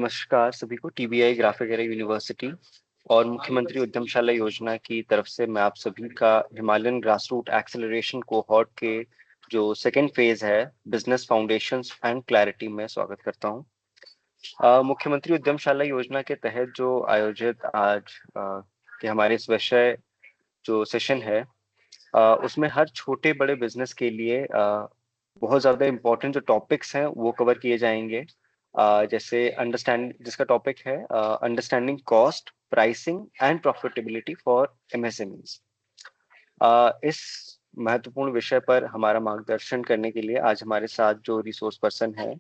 नमस्कार सभी को। टीबीआई ग्राफिक एरे यूनिवर्सिटी और मुख्यमंत्री उद्यमशाला योजना की तरफ से मैं आप सभी का हिमालयन ग्रासरूट एक्सेलरेशन कोहॉर्ट के जो सेकेंड फेज है बिजनेस फाउंडेशंस एंड क्लैरिटी में स्वागत करता हूं। मुख्यमंत्री उद्यमशाला योजना के तहत जो आयोजित आज के हमारे इस विषय जो सेशन है उसमें हर छोटे बड़े बिजनेस के लिए बहुत ज्यादा इम्पोर्टेंट जो टॉपिक्स हैं वो कवर किए जाएंगे। जैसे जिसका टॉपिक है understanding cost pricing and profitability for MSMEs. इस महत्वपूर्ण विषय पर हमारा मार्गदर्शन करने के लिए आज हमारे साथ जो रिसोर्स पर्सन है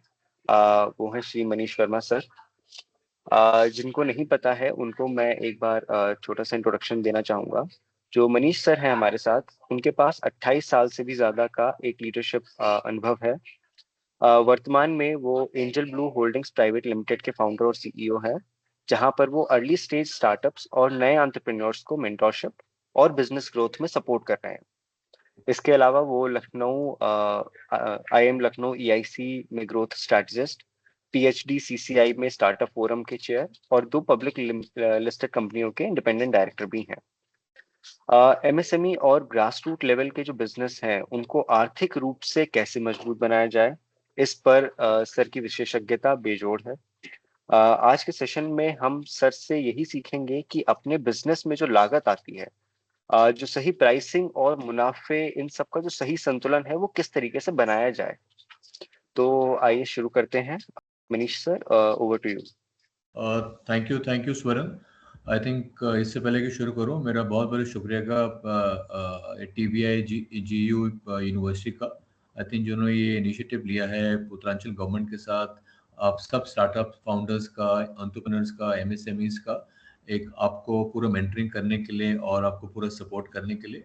वो है श्री मनीष वर्मा सर। जिनको नहीं पता है उनको मैं एक बार छोटा सा इंट्रोडक्शन देना चाहूंगा। जो मनीष सर हैं हमारे साथ, उनके पास 28 साल से भी ज्यादा का एक लीडरशिप अनुभव है। वर्तमान में वो angel blue holdings private limited के फाउंडर और सीईओ है, जहां पर वो अर्ली स्टेज स्टार्टअप्स और नए एंटरप्रेन्योर्स को मेंटरशिप और बिजनेस ग्रोथ में सपोर्ट कर रहे हैं। इसके अलावा वो लखनऊ आईएम लखनऊ ईआईसी में ग्रोथ स्ट्रेटजिस्ट, पीएचडी सीसीआई में स्टार्टअप फोरम के चेयर और 2 पब्लिक लिस्टेड कंपनियों के इंडिपेंडेंट डायरेक्टर भी हैं। एमएसएमई और ग्रास रूट लेवल के जो बिजनेस हैं उनको आर्थिक रूप से कैसे मजबूत बनाया जाए, इस पर सर की विशेषज्ञता बेजोड़ है। आज के सेशन में हम सर से यही सीखेंगे कि अपने बिजनेस में जो लागत आती है, जो सही प्राइसिंग और मुनाफे, इन सब का जो सही संतुलन है वो किस तरीके से बनाया जाए। तो आइए शुरू करते हैं। Manish sir, over to you. Thank you Swaran. I think इससे पहले कि शुरू करूं, मेरा बहुत बहुत शुक्रिया का टीबीआई जीयू यूनिवर्सिटी का। आई थिंक जिन्होंने ये इनिशिएटिव लिया है उत्तरांचल गवर्नमेंट के साथ, आप सब स्टार्टअप फाउंडर्स का, एंटरप्रेन्योर्स का, एमएसएमईज का एक आपको पूरा मेंटरिंग करने के लिए और आपको पूरा सपोर्ट करने के लिए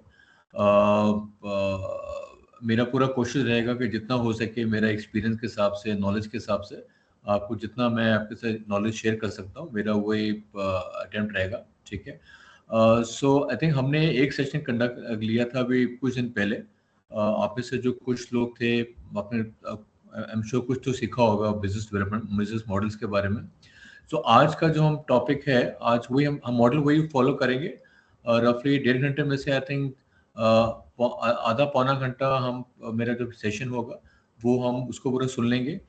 मेरा पूरा कोशिश रहेगा कि जितना हो सके मेरा एक्सपीरियंस के हिसाब से, नॉलेज के हिसाब से आपको जितना मैं आपके साथ नॉलेज शेयर कर सकता हूँ, मेरा वही अटेम्प्ट रहेगा। ठीक है। सो आई थिंक हमने एक सेशन कंडक्ट लिया था अभी कुछ दिन पहले। आप में से जो कुछ लोग थे, आपने आई एम श्योर कुछ तो सीखा होगा बिजनेस डेवलपमेंट, बिजनेस मॉडल्स के बारे में। सो आज का जो हम टॉपिक है, आज वही हम मॉडल वही फॉलो करेंगे। रफली 1.5 घंटे में से आई थिंक आधा पौना घंटा हम मेरा जो सेशन होगा वो हम उसको पूरा सुन लेंगे।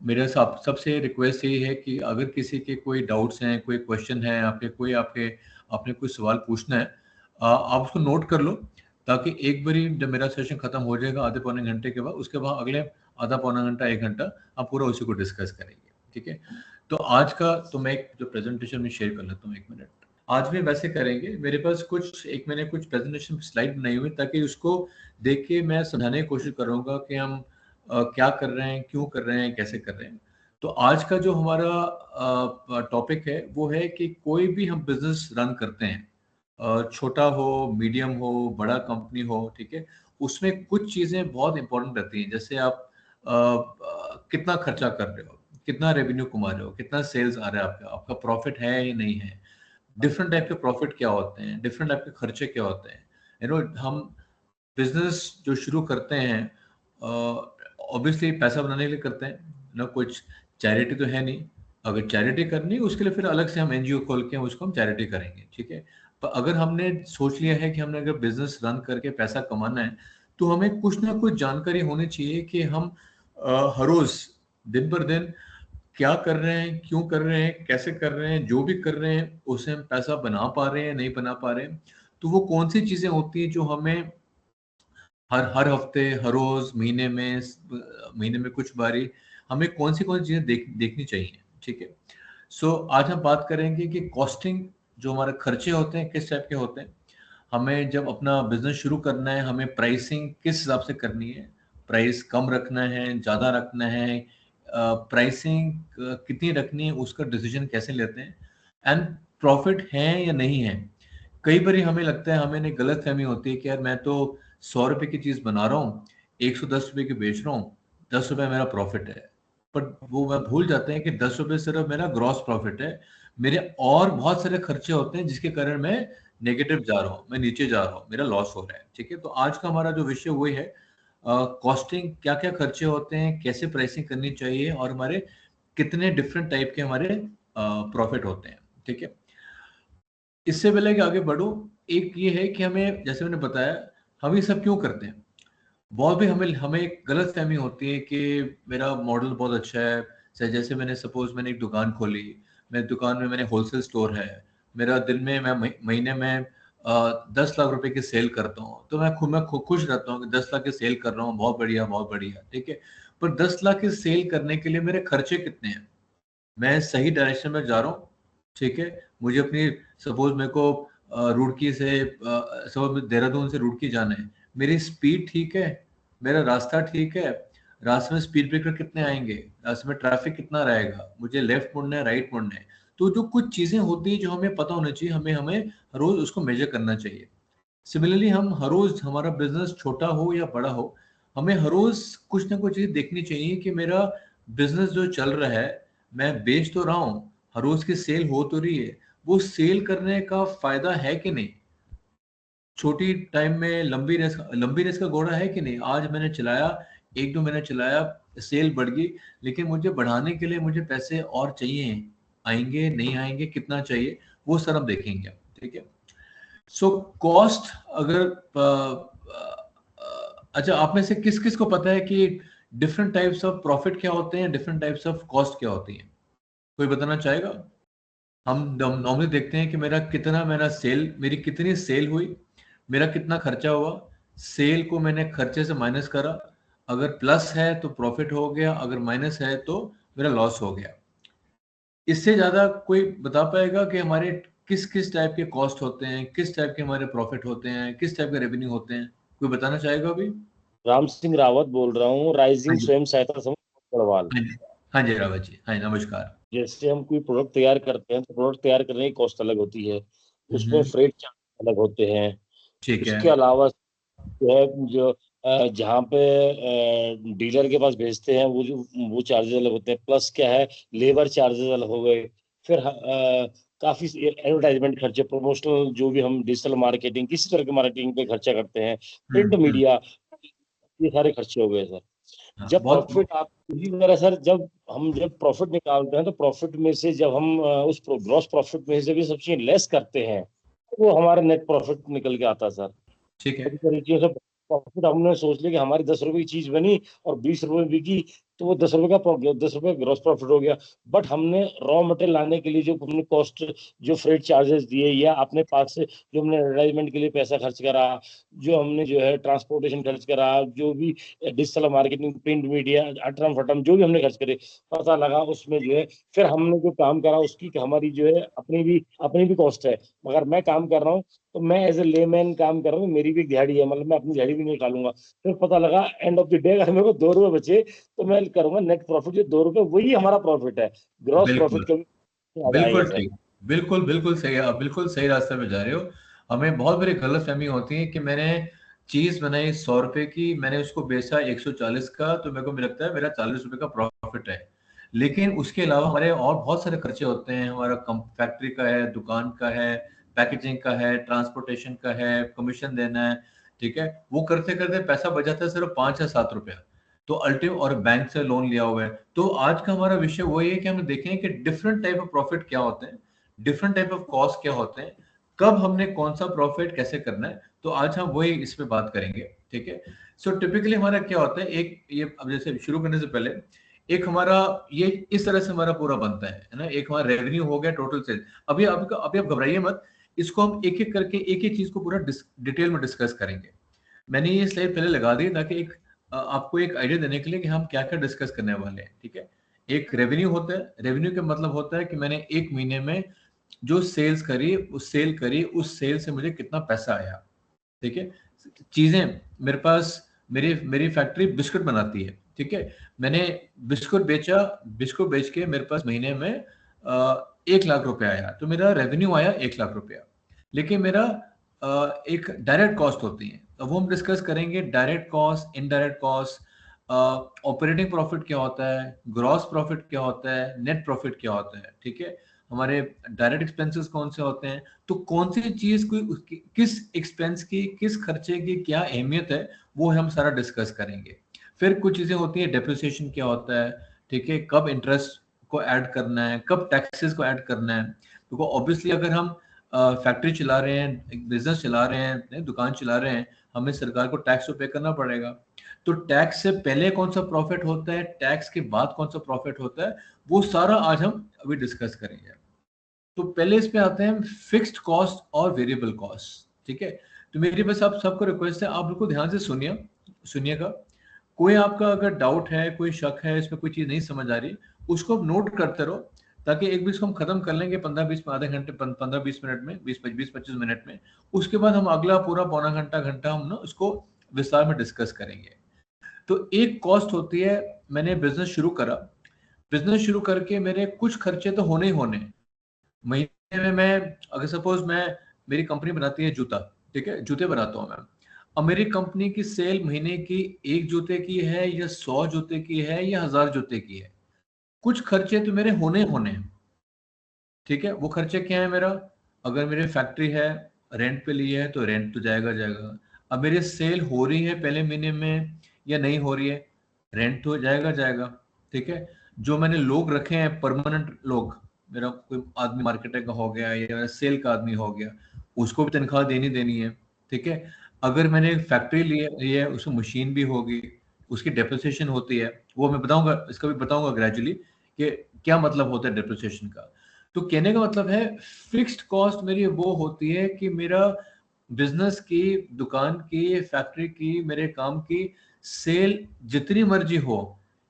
मेरे सबसे रिक्वेस्ट यही है कि अगर किसी के कोई डाउट्स हैं, कोई क्वेश्चन है, आपने कोई सवाल पूछना है, आप उसको नोट कर लो, ताकि एक बारी जब मेरा सेशन खत्म हो जाएगा आधे पौने घंटे के बाद, उसके बाद अगले आधा पौना घंटा 1 घंटा हम पूरा उसी को डिस्कस करेंगे। ठीक है। तो आज का तो मैं एक जो प्रेजेंटेशन में शेयर कर लेता हूँ 1 मिनट। आज भी वैसे करेंगे। मेरे पास मैंने कुछ प्रेजेंटेशन स्लाइड बनाई हुई, ताकि उसको देख के मैं समझाने की कोशिश करूंगा कि हम क्या कर रहे हैं, क्यों कर रहे हैं, कैसे कर रहे हैं। तो आज का जो हमारा टॉपिक है वो है कि कोई भी हम बिजनेस रन करते हैं, छोटा हो, मीडियम हो, बड़ा कंपनी हो, ठीक है, उसमें कुछ चीजें बहुत इंपॉर्टेंट रहती हैं। जैसे आप कितना खर्चा कर रहे हो, कितना रेवेन्यू कमा रहे हो, कितना सेल्स आ रहा है, आपका प्रॉफिट है या नहीं है, डिफरेंट टाइप के प्रॉफिट क्या होते हैं, डिफरेंट टाइप के खर्चे क्या होते हैं। हम बिजनेस जो शुरू करते हैं ऑब्वियसली पैसा बनाने के लिए करते हैं ना, कुछ चैरिटी तो है नहीं। अगर चैरिटी करनी है उसके लिए फिर अलग से हम एनजीओ खोल के उसको हम चैरिटी करेंगे। ठीक है। पर अगर हमने सोच लिया है कि हमने अगर बिजनेस रन करके पैसा कमाना है, तो हमें कुछ ना कुछ जानकारी होनी चाहिए कि हम हर रोज दिन पर दिन क्या कर रहे हैं, क्यों कर रहे हैं, कैसे कर रहे हैं, जो भी कर रहे हैं उससे हम पैसा बना पा रहे हैं, नहीं बना पा रहे हैं। तो वो कौन सी चीजें होती हैं जो हमें हर हर हफ्ते, हर रोज, महीने में कुछ बारी हमें कौन सी चीजें देखनी चाहिए। ठीक है। सो आज हम बात करेंगे कि कॉस्टिंग, जो हमारे खर्चे होते हैं किस टाइप के होते हैं। हमें जब अपना बिजनेस शुरू करना है, हमें प्राइसिंग किस हिसाब से करनी है, प्राइस कम रखना है, ज्यादा रखना है, प्राइसिंग कितनी रखनी है, उसका डिसीजन कैसे लेते हैं, एंड प्रॉफिट है या नहीं है। कई बार हमें लगता है, हमें एक गलत फहमी होती है कि यार मैं तो 100 रुपए की चीज बना रहा हूँ, 110 रुपए की बेच रहा हूँ, 10 रुपए मेरा प्रॉफिट है। पर वो वह भूल जाते हैं कि 10 रुपए सिर्फ मेरा ग्रॉस प्रॉफिट है। मेरे और बहुत सारे खर्चे होते हैं जिसके कारण मैं नेगेटिव जा रहा हूँ, मैं नीचे जा रहा हूँ, मेरा लॉस हो रहा है। ठीक है। तो आज का हमारा जो विषय वही है, कॉस्टिंग, क्या क्या खर्चे होते हैं, कैसे प्राइसिंग करनी चाहिए, और हमारे कितने डिफरेंट टाइप के हमारे प्रॉफिट होते हैं, ठीक है। इससे पहले कि आगे बढ़ो, एक ये है कि हमें, जैसे मैंने बताया, हम ये सब क्यों करते हैं। बहुत भी हमें हमें एक गलत फहमी होती है कि मेरा मॉडल बहुत अच्छा है। जैसे मैंने सपोज मैंने एक दुकान खोली, मेरी दुकान में मैंने होलसेल स्टोर है, मेरा दिन में मैं महीने में 10 लाख रुपए की सेल करता हूँ, तो मैं खुश रहता हूँ कि 10 लाख की सेल कर रहा हूँ, बहुत बढ़िया बहुत बढ़िया, ठीक है। पर 10 लाख की सेल करने के लिए मेरे खर्चे कितने हैं, मैं सही डायरेक्शन में जा रहा हूँ, ठीक है। मुझे अपनी, सपोज मेरे को रुड़की से, सपोज देहरादून से रुड़की जाना है, मेरी स्पीड ठीक है, मेरा रास्ता ठीक है, रास्ते में स्पीड ब्रेकर कितने आएंगे, रास्ते में ट्रैफिक कितना रहेगा, मुझे लेफ्ट मुड़ना है राइट मुड़ना है। तो जो कुछ चीजें होती है जो हमें पता होना चाहिए, हमें हमें हर रोज उसको मेजर करना चाहिए। सिमिलरली हम हर रोज, हमारा बिजनेस छोटा हो या बड़ा हो, हमें हर रोज कुछ ना कुछ चीज देखनी चाहिए कि मेरा बिजनेस जो चल रहा है, मैं बेच तो रहा हूँ, हर रोज की सेल हो तो रही है, वो सेल करने का फायदा है कि नहीं, छोटी टाइम में लंबी रेस का घोड़ा है कि नहीं। आज मैंने चलाया, 1-2 महीने चलाया, सेल बढ़ गई, लेकिन मुझे बढ़ाने के लिए मुझे पैसे और चाहिए, आएंगे नहीं आएंगे, कितना चाहिए, वो सर हम देखेंगे, ठीक है। सो कॉस्ट, अगर अच्छा, आप में से किस किस को पता है कि डिफरेंट टाइप्स ऑफ प्रॉफिट क्या होते हैं, डिफरेंट टाइप्स ऑफ कॉस्ट क्या होती हैं, कोई बताना चाहेगा। हम नॉर्मली देखते हैं कि मेरा सेल, मेरी कितनी सेल हुई, मेरा कितना खर्चा हुआ, सेल को मैंने खर्चे से माइनस करा, अगर प्लस है तो प्रॉफिट हो गया, अगर माइनस है तो मेरा लॉस हो गया। इससे ज्यादा कोई बता पाएगा कि हमारे किस किस टाइप के कॉस्ट होते हैं, किस टाइप के हमारे प्रॉफिट होते हैं, किस टाइप के रेवेन्यू होते हैं, कोई बताना चाहेगा अभी। राम सिंह रावत बोल रहा हूँ, हाँ राइजिंग जी, स्वयं सहायता समूह गढ़वाल। हाँ जी, हाँ जी रावत जी, हाँ जी, नमस्कार। जैसे हम कोई प्रोडक्ट तैयार करते हैं तो प्रोडक्ट तैयार करने की कॉस्ट अलग होती है, उसमें फ्रेट चार्ज अलग होते हैं। ठीक है। उसके अलावा जो है, जो जहाँ पे डीलर के पास भेजते हैं वो चार्जेस अलग होते हैं, प्लस क्या है, लेबर चार्जेस अलग हो गए। फिर काफी एडवर्टाइजमेंट खर्चे, प्रमोशनल जो भी हम डिजिटल मार्केटिंग, किसी तरह की मार्केटिंग पे खर्चा करते हैं, प्रिंट मीडिया, ये सारे खर्चे हो गए सर। हाँ, जब बहुत। प्रॉफिट आप इसी तरह सर, जब प्रॉफिट निकालते हैं तो प्रॉफिट में से जब हम उस ग्रॉस प्रॉफिट में से जब ये सब चीजें लेस करते हैं तो वो हमारा नेट प्रॉफिट निकल के आता है सर। ठीक है। कई तरीके से प्रॉफिट हमने सोच लिया कि हमारी 10 रुपए की चीज बनी और 20 रुपए बिकी, तो वो 10 रुपए का 10 रुपए ग्रॉस प्रॉफिट हो गया। बट हमने रॉ मटेरियल लाने के लिए जो हमने कॉस्ट, जो फ्रेट चार्जेस दिए, या अपने पास से जो हमने एडवर्टाइजमेंट के लिए पैसा खर्च करा, जो हमने जो है ट्रांसपोर्टेशन खर्च करा, जो भी डिजिटल मार्केटिंग, प्रिंट मीडिया, अटरम फटम जो भी हमने खर्च करे, पता लगा उसमें जो है, फिर हमने जो काम करा उसकी हमारी जो है अपनी भी कॉस्ट है। मगर मैं काम कर रहा हूँ तो मैं एज ए लेमैन काम कर रहा हूँ, मेरी भी एक दिहाड़ी है, मतलब मैं अपनी दिहाड़ी भी निकालूंगा। फिर पता लगा एंड ऑफ द डे अगर मेरे को 2 रुपए बचे तो मैं करूंगा नेट प्रॉफिट, जो 2 रुपए वही हमारा प्रॉफिट है। ग्रॉस बिल्कुल, प्रॉफिट कभी याद आएगा बिल्कुल सर। ठीक, बिल्कुल बिल्कुल सही, आप बिल्कुल सही रास्ते पे जा रहे हो। हमें बहुत बड़ी गलतफहमी होती है कि मैंने चीज बनाई 100 रुपए की, मैंने उसको बेचा 140 का, तो मेरे को लगता है मेरा 40 रुपए का प्रॉफिट है। लेकिन उसके अलावा हमारे और बहुत सारे खर्चे होते हैं, हमारा फैक्ट्री का है, दुकान का है, पैकेजिंग का है, ट्रांसपोर्टेशन का है, कमीशन देना है, ठीक है। वो करते करते पैसा बच जाता है सिर्फ 5 या 7 रुपया, तो अल्टीमेट, और बैंक से लोन लिया हुआ है। तो आज का हमारा विषय वही है कि हम देखें कि डिफरेंट टाइप ऑफ प्रॉफिट क्या होते हैं, डिफरेंट टाइप ऑफ कॉस्ट क्या होते हैं, कब हमने कौन सा प्रॉफिट कैसे करना है, तो आज हम वही इस पे बात करेंगे, ठीक है। सो टिपिकली हमारा क्या होता है, एक ये, अब जैसे शुरू करने से पहले, एक हमारा ये इस तरह से हमारा पूरा बनता है ना, एक हमारा रेवेन्यू हो गया, टोटल सेल। अभी आप घबराइए मत, इसको हम एक एक करके एक एक चीज को पूरा डिटेल में डिस्कस करेंगे। मैंने ये स्लाइड पहले लगा दी ताकि एक आपको एक आइडिया देने के लिए कि हम क्या क्या डिस्कस करने वाले हैं, ठीक है। एक रेवेन्यू होता है, रेवेन्यू का मतलब होता है कि मैंने एक महीने में जो सेल्स करी, उस सेल से मुझे कितना पैसा आया, ठीक है। चीजें मेरे पास, मेरी मेरी फैक्ट्री बिस्कुट बनाती है, ठीक है। मैंने बिस्कुट बेचा, बिस्कुट बेच के मेरे पास महीने में 1 लाख रुपया आया, तो मेरा रेवेन्यू आया 1 लाख रुपया। लेकिन मेरा एक डायरेक्ट कॉस्ट होती है, तो वो हम डिस्कस करेंगे, direct cost, indirect cost, operating profit क्या होता है, ग्रॉस प्रॉफिट क्या होता है, नेट प्रॉफिट क्या होता है, ठीक है। हमारे डायरेक्ट एक्सपेंसेस कौन से होते हैं, तो कौन सी चीज को, किस एक्सपेंस की, किस खर्चे की क्या अहमियत है, वो हम सारा डिस्कस करेंगे। फिर कुछ चीजें होती हैं, डेप्रिसिएशन क्या होता है, ठीक है, कब इंटरेस्ट को ऐड करना है, कब टैक्सेस को ऐड करना है। क्योंकि ऑब्वियसली अगर हम फैक्ट्री चला रहे हैं, एक बिजनेस चला रहे हैं, दुकान चला रहे हैं, हमें सरकार को टैक्स तो पे करना पड़ेगा। तो टैक्स से पहले कौन सा प्रॉफिट होता है, टैक्स के बाद कौन सा प्रॉफिट होता है, वो सारा आज हम अभी डिस्कस करेंगे। तो पहले इस पे आते हैं फिक्स्ड कॉस्ट और वेरिएबल कॉस्ट। ठीक है, तो मेरी बस आप सबको रिक्वेस्ट है, आप बिल्कुल ध्यान से सुनिएगा। कोई आपका अगर डाउट है, कोई शक है, इसमें कोई चीज नहीं समझ आ रही, उसको आप नोट करते रहो, ताकि एक बीस को हम खत्म कर लेंगे 15-20 आधे घंटे 15-20 मिनट में, 20-25 मिनट में। उसके बाद हम अगला पूरा पौना घंटा हम ना उसको विस्तार में डिस्कस करेंगे। तो एक कॉस्ट होती है, मैंने बिजनेस शुरू करके मेरे कुछ खर्चे तो होने ही होने। महीने में मैं अगर सपोज मेरी कंपनी बनाती है जूता, ठीक है, जूते बनाता हूँ मैं। अब मेरी कंपनी की सेल महीने की 1 जूते की है या 100 जूते की है या 1000 जूते की है, कुछ खर्चे तो मेरे होने हैं। ठीक है, वो खर्चे क्या है मेरा, अगर मेरी फैक्ट्री है, रेंट पे ली है तो रेंट तो जाएगा। अब मेरी सेल हो रही है पहले महीने में या नहीं हो रही है, रेंट तो जाएगा। ठीक है, जो मैंने लोग रखे हैं परमानेंट लोग, मेरा कोई आदमी मार्केटिंग का हो गया या मेरा सेल का आदमी हो गया, उसको भी तनख्वाह देनी है। ठीक है, अगर मैंने एक फैक्ट्री ली है, उसमें मशीन भी होगी, उसकी डेप्रिसिएशन होती है, वो मैं बताऊंगा, इसका भी बताऊंगा ग्रेजुअली कि क्या मतलब होता है डेप्रिसिएशन का। तो कहने का मतलब है फिक्स्ड कॉस्ट मेरी वो होती है कि मेरा बिजनेस की, दुकान की, फैक्ट्री की, मेरे काम की सेल जितनी मर्जी हो,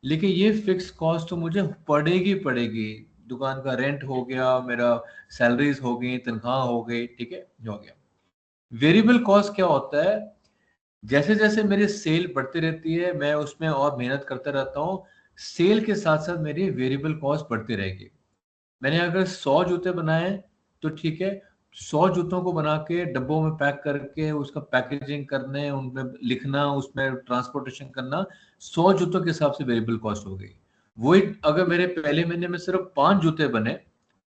लेकिन ये फिक्स कॉस्ट तो मुझे पड़ेगी। दुकान का रेंट हो गया, मेरा सैलरीज हो गई, तनख्वाह हो गई, ठीक है, हो गया। वेरिएबल कॉस्ट क्या होता है, जैसे जैसे मेरी सेल बढ़ती रहती है, मैं उसमें और मेहनत करता रहता हूँ, सेल के साथ साथ मेरी वेरिएबल कॉस्ट बढ़ती रहेगी। मैंने अगर 100 जूते बनाए तो ठीक है, 100 जूतों को बना के डब्बों में पैक करके उसका पैकेजिंग करने, उनमें लिखना, उसमें ट्रांसपोर्टेशन करना, 100 जूतों के हिसाब से वेरिएबल कॉस्ट हो गई। वही अगर मेरे पहले महीने में सिर्फ 5 जूते बने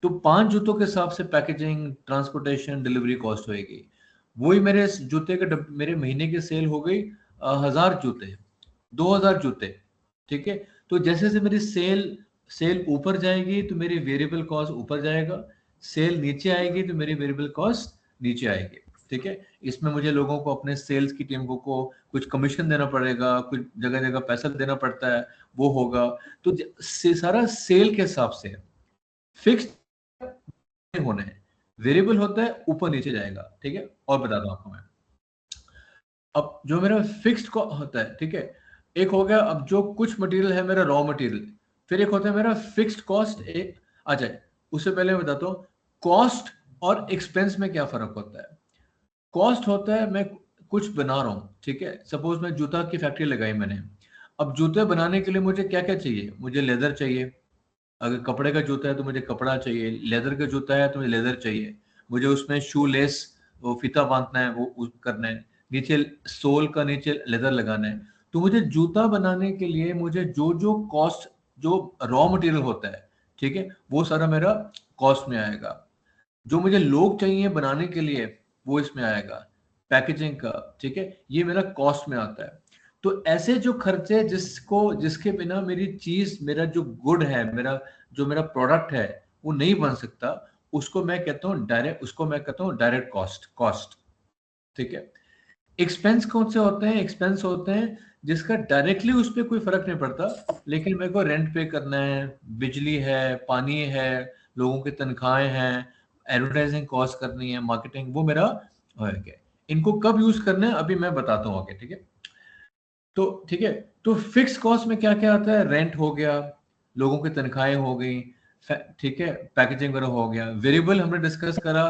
तो 5 जूतों के हिसाब से पैकेजिंग, ट्रांसपोर्टेशन, डिलीवरी कॉस्ट होगी। वही मेरे जूते के मेरे महीने की सेल हो गई 1000 जूते, 2000 जूते। ठीक है, तो जैसे जैसे मेरी सेल ऊपर जाएगी तो मेरी वेरिएबल कॉस्ट ऊपर जाएगा, सेल नीचे आएगी तो मेरी वेरिएबल कॉस्ट नीचे आएगी। ठीक है, इसमें मुझे लोगों को, अपने सेल्स की टीम को कुछ कमीशन देना पड़ेगा, कुछ जगह जगह पैसा देना पड़ता है, वो होगा। तो सारा सेल के हिसाब से फिक्स होने हैं, वेरिएबल होता है ऊपर नीचे जाएगा। ठीक है, और बताता हूँ आपको मैं। अब जो मेरा फिक्स्ड होता है, ठीक है, एक हो गया, अब जो कुछ मटेरियल है मेरा रॉ मटेरियल, फिर एक होता है मेरा फिक्स्ड कॉस्ट। एक आ जाए, उससे पहले मैं बताता हूँ कॉस्ट और एक्सपेंस में क्या फर्क होता है। कॉस्ट होता है मैं कुछ बना रहा हूँ, ठीक है, सपोज मैं जूता की फैक्ट्री लगाई मैंने। अब जूते बनाने के लिए मुझे क्या क्या चाहिए, मुझे लेदर चाहिए, अगर कपड़े का जूता है तो मुझे कपड़ा चाहिए, लेदर का जूता है तो मुझे लेदर चाहिए, मुझे उसमें शू लेस वो फीता बांधना है, वो करना है, नीचे सोल का नीचे लेदर लगाना है। तो मुझे जूता बनाने के लिए मुझे जो जो कॉस्ट, जो रॉ मटेरियल होता है, ठीक है, वो सारा मेरा कॉस्ट में आएगा। जो मुझे लोग चाहिए बनाने के लिए वो इसमें आएगा, पैकेजिंग का, ठीक है, ये मेरा कॉस्ट में आता है। तो ऐसे जो खर्चे जिसके बिना मेरी चीज, मेरा जो गुड है, मेरा प्रोडक्ट है, वो नहीं बन सकता, उसको मैं कहता हूँ डायरेक्ट कॉस्ट। ठीक है, एक्सपेंस कौन से होते हैं, एक्सपेंस होते हैं जिसका डायरेक्टली उस पर कोई फर्क नहीं पड़ता, लेकिन मेरे को रेंट पे करना है, बिजली है, पानी है, लोगों की तनख्वाहें हैं, एडवर्टाइजिंग कॉस्ट करनी है, मार्केटिंग, वो मेरा है। इनको कब यूज करना है अभी मैं बताता हूँ आगे। ठीक है, तो ठीक है, तो फिक्स कॉस्ट में क्या क्या आता है, रेंट हो गया, लोगों की तनख्वाहें हो गई, ठीक है, पैकेजिंग वगैरह हो गया। वेरिएबल हमने डिस्कस करा,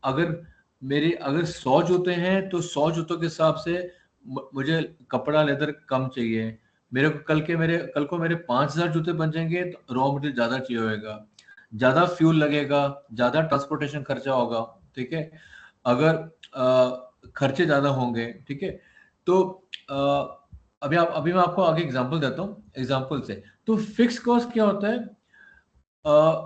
अगर 100 जूते हैं तो 100 जूतों के हिसाब से मुझे कपड़ा लेदर कम चाहिए। मेरे को कल को मेरे 5000 जूते बन जाएंगे तो रॉ मटेरियल ज्यादा चाहिए होगा, ज्यादा फ्यूल लगेगा, ज्यादा ट्रांसपोर्टेशन खर्चा होगा। ठीक है, अगर खर्चे ज्यादा होंगे, ठीक है, तो अभी मैं आपको आगे एग्जांपल देता हूँ, एग्जांपल से। तो फिक्स कॉस्ट क्या होता है,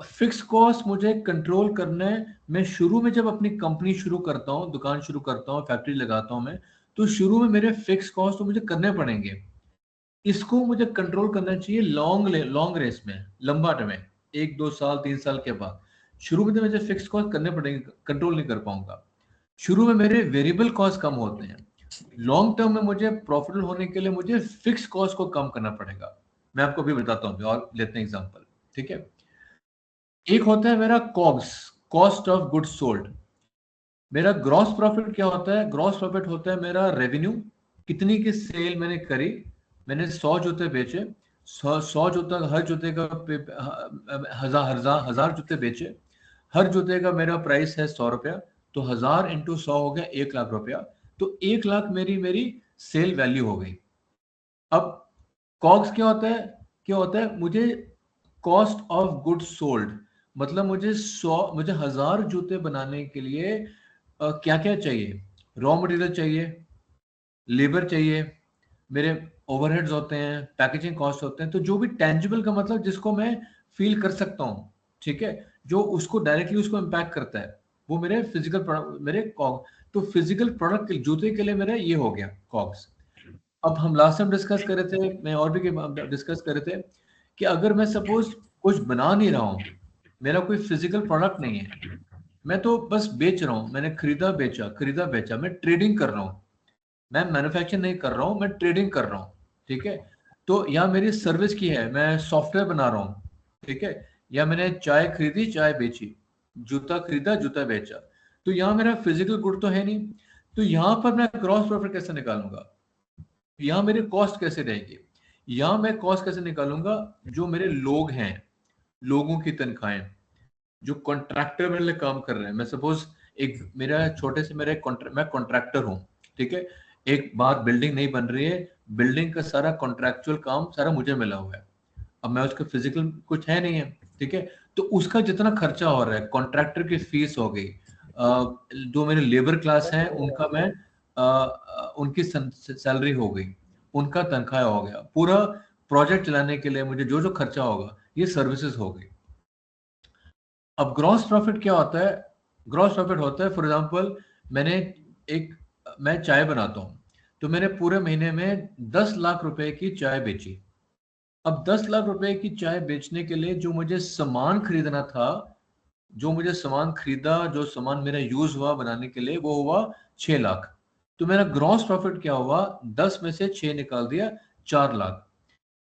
फिक्स कॉस्ट मुझे कंट्रोल करना है। मैं शुरू में जब अपनी कंपनी शुरू करता हूँ, दुकान शुरू करता हूँ, फैक्ट्री लगाता हूँ मैं, तो शुरू में मेरे फिक्स कॉस्ट तो मुझे करने पड़ेंगे। इसको मुझे कंट्रोल करना चाहिए लॉन्ग रेस में, लंबा टाइम में, 1 2 साल 3 साल के बाद। शुरू में तो मुझे फिक्स कॉस्ट करने पड़ेंगे, कंट्रोल नहीं कर पाऊंगा। शुरू में मेरे वेरिएबल कॉस्ट कम होते हैं। लॉन्ग टर्म में मुझे प्रॉफिटेबल होने के लिए मुझे फिक्स कॉस्ट को कम करना पड़ेगा। मैं आपको अभी बताता हूँ और लेते हैं एग्जांपल, ठीक है। एक होता है मेरा COGS, cost of goods sold. मेरा ग्रॉस प्रॉफिट क्या होता है? ग्रॉस प्रॉफिट होता है मेरा रेवेन्यू, कितनी की सेल मैंने करी। मैंने 100 जूते बेचे, 100 जूता, हर जूते का हजार जूते बेचे, हर जूते का मेरा प्राइस है 100 रुपया, तो 1000 इंटू 100 हो गया 1 लाख रुपया। तो 1 लाख मेरी सेल वैल्यू हो गई। अब कॉग्स क्या होता है? मुझे कॉस्ट ऑफ गुड्स सोल्ड, मतलब मुझे 1000 जूते बनाने के लिए क्या क्या चाहिए? रॉ मटेरियल चाहिए, लेबर चाहिए, मेरे ओवरहेड्स होते हैं, पैकेजिंग कॉस्ट होते हैं। तो जो भी टेंजिबल का मतलब जिसको मैं फील कर सकता हूँ, ठीक है, जो उसको डायरेक्टली उसको इम्पैक्ट करता है, वो मेरे फिजिकल प्रोडक्ट, मेरे कॉग। तो फिजिकल प्रोडक्ट के जूते के लिए मेरा ये हो गया कॉग्स। अब हम लास्ट टाइम डिस्कस कर रहे थे, मैं और भी डिस्कस कर रहे थे कि अगर मैं सपोज कुछ बना नहीं रहा हूँ, मेरा कोई फिजिकल प्रोडक्ट नहीं है, मैं तो बस बेच रहा हूँ, मैंने खरीदा बेचा, मैं ट्रेडिंग कर रहा हूँ, मैं मैन्युफैक्चर नहीं कर रहा हूँ, मैं ट्रेडिंग कर रहा हूँ, ठीक है। तो या मेरी सर्विस की है, मैं सॉफ्टवेयर बना रहा हूँ, ठीक है, या मैंने चाय खरीदी चाय बेची, जूता खरीदा जूता बेचा। तो यहाँ मेरा फिजिकल गुड तो है नहीं, तो यहाँ पर मैं क्रॉस प्रॉफिट कैसे निकालूंगा? यहाँ मेरी कॉस्ट कैसे रहेगी? यहाँ मैं कॉस्ट कैसे निकालूंगा? जो मेरे लोग हैं, लोगों की तनख्वाहें, जो कॉन्ट्रैक्टर मेरे लिए काम कर रहे हैं। मैं सपोज एक मेरा छोटे से मेरा मैं कॉन्ट्रैक्टर हूँ, ठीक है। एक बार बिल्डिंग नहीं बन रही है, बिल्डिंग का सारा कॉन्ट्रैक्चुअल काम सारा मुझे मिला हुआ है। अब मैं उसका फिजिकल कुछ है नहीं है, ठीक है। तो उसका जितना खर्चा हो रहा है, कॉन्ट्रैक्टर की फीस हो गई, जो मेरे लेबर क्लास हैं उनका मैं उनकी सैलरी हो गई, उनका तनख्वाह हो गया, पूरा प्रोजेक्ट चलाने के लिए मुझे जो जो खर्चा होगा, ये सर्विसेज हो गई। अब ग्रॉस प्रॉफिट क्या होता है? ग्रॉस प्रॉफिट होता है, फॉर एग्जांपल मैं चाय बनाता हूँ, तो मैंने पूरे महीने में 10 लाख रुपए की चाय बेची। अब 10 लाख रुपए की चाय बेचने के लिए जो मुझे सामान खरीदना था, जो मुझे सामान खरीदा, जो सामान मेरा यूज हुआ बनाने के लिए, वो हुआ 6 लाख। तो मेरा ग्रॉस प्रॉफिट क्या हुआ? 10 में से 6 निकाल दिया, 4 लाख।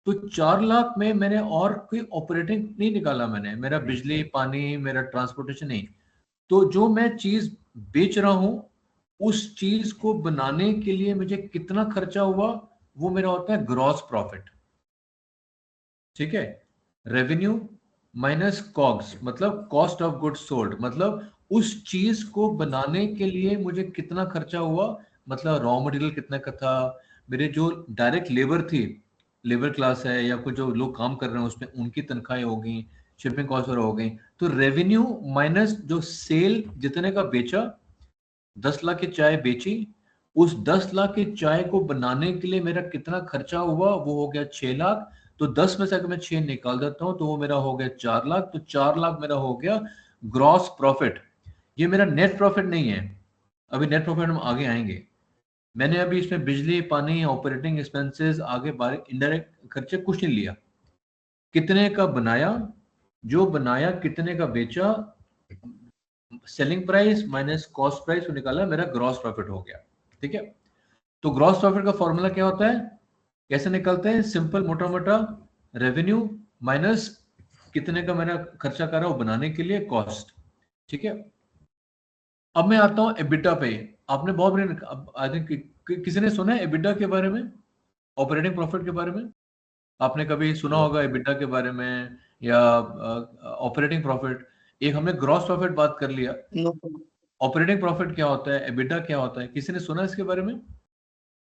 तो 4 लाख में मैंने और कोई ऑपरेटिंग नहीं निकाला, मैंने मेरा बिजली पानी मेरा ट्रांसपोर्टेशन नहीं। तो जो मैं चीज बेच रहा हूं, उस चीज को बनाने के लिए मुझे कितना खर्चा हुआ, वो मेरा होता है ग्रॉस प्रॉफिट, ठीक है। रेवेन्यू माइनस कॉग्स, मतलब कॉस्ट ऑफ गुड्स सोल्ड, मतलब उस चीज को बनाने के लिए मुझे कितना खर्चा हुआ, मतलब रॉ मटेरियल कितना का था, मेरे जो डायरेक्ट लेबर थी, लेबर क्लास है या कुछ जो लोग काम कर रहे हैं उसमें, उनकी तनख्वाहें हो गई, शिपिंग कॉस्ट हो गई। तो रेवेन्यू माइनस जो सेल जितने का बेचा, 10 लाख की चाय बेची, उस 10 लाख की चाय को बनाने के लिए मेरा कितना खर्चा हुआ, वो हो गया 6 लाख। तो 10 में से अगर मैं 6 निकाल देता हूं तो वो मेरा हो गया 4 लाख। तो 4 लाख मेरा हो गया ग्रॉस प्रॉफिट। ये मेरा नेट प्रॉफिट नहीं है, अभी नेट प्रॉफिट हम आगे आएंगे। मैंने अभी इसमें बिजली पानी ऑपरेटिंग एक्सपेंसेस आगे बारे इंडायरेक्ट खर्चे कुछ नहीं लिया। कितने का बनाया, जो बनाया कितने का बेचा, selling price minus cost price निकाला, मेरा ग्रॉस प्रॉफिट हो गया, ठीक है। तो ग्रॉस प्रॉफिट का फॉर्मूला क्या होता है, कैसे निकलते हैं? सिंपल, मोटा मोटा, रेवेन्यू माइनस कितने का मैंने खर्चा करा वो बनाने के लिए, कॉस्ट, ठीक है। अब मैं आता हूं एबिटा पे। आपने बहुत बड़ी आई थिंक किसी ने सुना है एबिटा के बारे में, ऑपरेटिंग प्रॉफिट के बारे में? आपने कभी सुना होगा एबिटा के बारे में या ऑपरेटिंग प्रॉफिट? एक हमने ग्रॉस प्रॉफिट बात कर लिया, ऑपरेटिंग प्रॉफिट क्या होता है, एबिटा क्या होता है, किसी ने सुना इसके बारे में?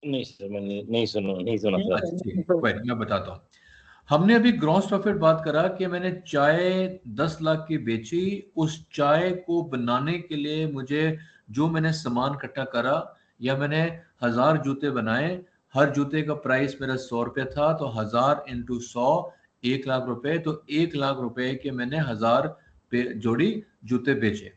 नहीं सर, मैंने नहीं सुना सर। अच्छा ठीक है, कोई नहीं, मैं बताता हूँ। हमने अभी ग्रॉस प्रॉफिट बात करा कि मैंने चाय 10 लाख की बेची, उस चाय को बनाने के लिए मुझे जो मैंने सामान इकट्ठा करा, या मैंने 1000 जूते बनाए, हर जूते का प्राइस मेरा 100 रुपये था, तो 1000 इंटू 100, 1 लाख रुपए। तो 1 लाख रुपए के मैंने 1000 जोड़ी जूते बेचे।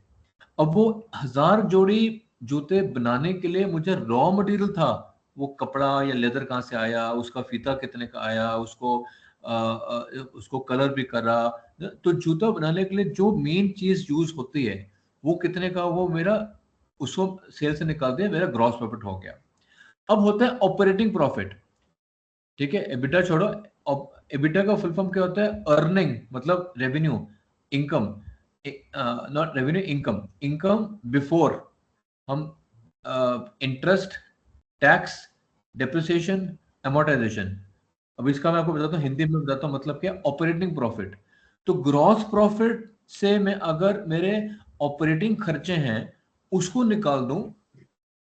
अब वो 1000 जोड़ी जूते बनाने के लिए मुझे रॉ मटेरियल था वो कपड़ा या लेदर कहाँ से आया, उसका फीता कितने का आया, उसको कलर भी करा। तो जूता बनाने के लिए जो मेन चीज यूज होती है वो कितने का, वो मेरा उसको सेल से निकाल दिया, मेरा ग्रॉस प्रॉफिट हो गया। अब होता है ऑपरेटिंग प्रॉफिट, ठीक है, एबिटा छोड़ो। एबिटा का फुल फॉर्म क्या होता है? अर्निंग, मतलब revenue, income, not revenue, income, income before हम इंटरेस्ट, टैक्स, डेप्रिसिएशन, अमोर्टाइजेशन। अब इसका मैं आपको बताता हूँ, हिंदी में बताता हूँ मतलब क्या, ऑपरेटिंग प्रॉफिट। तो ग्रॉस प्रॉफिट से मैं अगर मेरे ऑपरेटिंग खर्चे हैं उसको निकाल दूं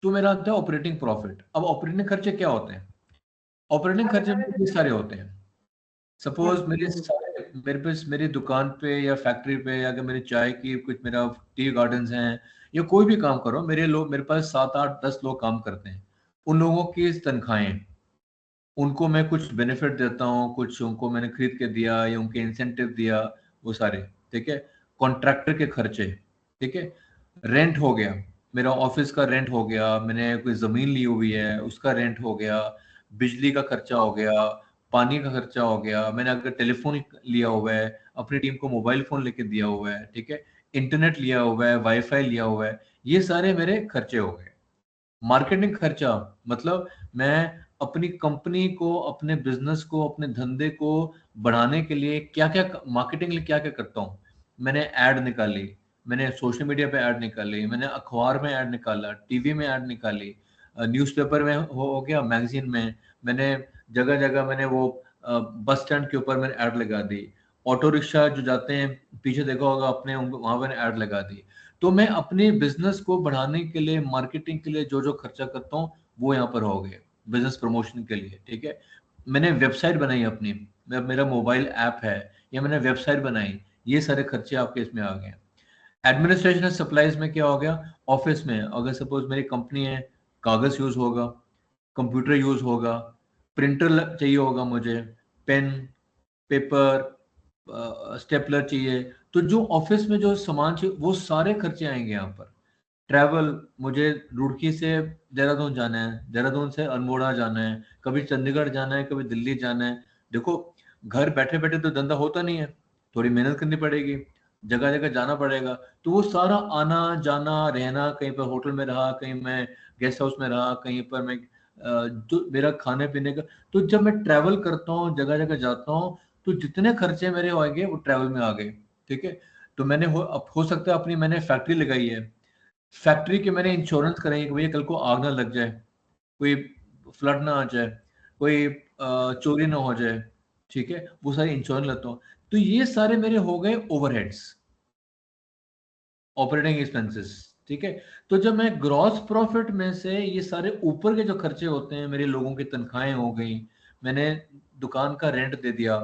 तो मेरा आता है ऑपरेटिंग प्रॉफिट। अब ऑपरेटिंग खर्चे क्या होते हैं? ऑपरेटिंग खर्चे मेरे सारे होते हैं। सपोज मेरे पास मेरी दुकान पे या फैक्ट्री पे, या अगर मेरी चाय की कुछ, मेरा टी गार्डन्स हैं, या कोई भी काम करो, मेरे पास 7 8 10 लोग काम करते हैं। उन लोगों की तनख्वाहें, उनको मैं कुछ बेनिफिट देता हूँ, कुछ उनको मैंने खरीद के दिया या उनके इंसेंटिव दिया, वो सारे, ठीक है। कॉन्ट्रैक्टर के खर्चे, ठीक है। रेंट हो गया, मेरा ऑफिस का रेंट हो गया, मैंने कोई जमीन ली हुई है उसका रेंट हो गया, बिजली का खर्चा हो गया, पानी का खर्चा हो गया, मैंने अगर टेलीफोन लिया हुआ है, अपनी टीम को मोबाइल फोन लेके दिया हुआ है, ठीक है, इंटरनेट लिया हुआ है, वाईफाई लिया हुआ है, ये सारे मेरे खर्चे हो गए। मार्केटिंग खर्चा मतलब मैं अपनी कंपनी को, अपने बिजनेस को, अपने धंधे को बढ़ाने के लिए क्या क्या, मार्केटिंग के लिए क्या क्या करता हूँ। मैंने ऐड निकाली, मैंने सोशल मीडिया पे ऐड निकाली, मैंने अखबार में ऐड निकाला, टीवी में ऐड निकाली, न्यूज़पेपर में हो गया, मैगजीन में, मैंने जगह जगह मैंने वो बस स्टैंड के ऊपर मैंने ऐड लगा दी, ऑटो रिक्शा जो जाते हैं पीछे देखा होगा अपने, वहां मैंने ऐड लगा दी। तो मैं अपने बिजनेस को बढ़ाने के लिए, मार्केटिंग के लिए जो जो खर्चा करता हूँ वो यहाँ पर हो गए, बिजनेस प्रमोशन के लिए, ठीक है। मैंने वेबसाइट बनाई अपनी, मेरा मोबाइल ऐप है, या मैंने वेबसाइट बनाई, ये सारे खर्चे आपके इसमें आ गए। एडमिनिस्ट्रेशन सप्लाईज में क्या हो गया? ऑफिस में अगर सपोज मेरी कंपनी है, कागज यूज होगा, कंप्यूटर यूज होगा, प्रिंटर चाहिए होगा मुझे, पेन, पेपर, स्टेपलर चाहिए, तो जो ऑफिस में जो सामान चाहिए वो सारे खर्चे आएंगे यहाँ पर। ट्रैवल, मुझे रुड़की से देहरादून जाना है, देहरादून से अल्मोड़ा जाना है, कभी चंडीगढ़ जाना है, कभी दिल्ली जाना है। देखो, घर बैठे बैठे तो धंधा होता नहीं है, थोड़ी मेहनत करनी पड़ेगी, जगह जगह जाना पड़ेगा। तो वो सारा आना जाना, रहना, कहीं पर होटल में रहा, कहीं मैं गेस्ट हाउस में रहा, कहीं पर मैं तो मेरा खाने पीने का। तो जब मैं ट्रैवल करता हूँ, जगह जगह जाता हूँ, तो जितने खर्चे मेरे आएंगे वो ट्रैवल में आ गए, ठीक है। तो मैंने हो सकता है अपनी मैंने फैक्ट्री लगाई है, फैक्ट्री के मैंने इंश्योरेंस कराई कि भैया कल को आग ना लग जाए, कोई फ्लड ना आ जाए, कोई चोरी ना हो जाए, ठीक है, वो सारे इंश्योरेंस लेता हूँ। तो ये सारे मेरे हो गए ओवरहेड्स, ऑपरेटिंग एक्सपेंसेस, ठीक है। तो जब मैं ग्रॉस प्रॉफिट में से ये सारे ऊपर के जो खर्चे होते हैं, मेरे लोगों की तनख्वाहें हो गई, मैंने दुकान का रेंट दे दिया,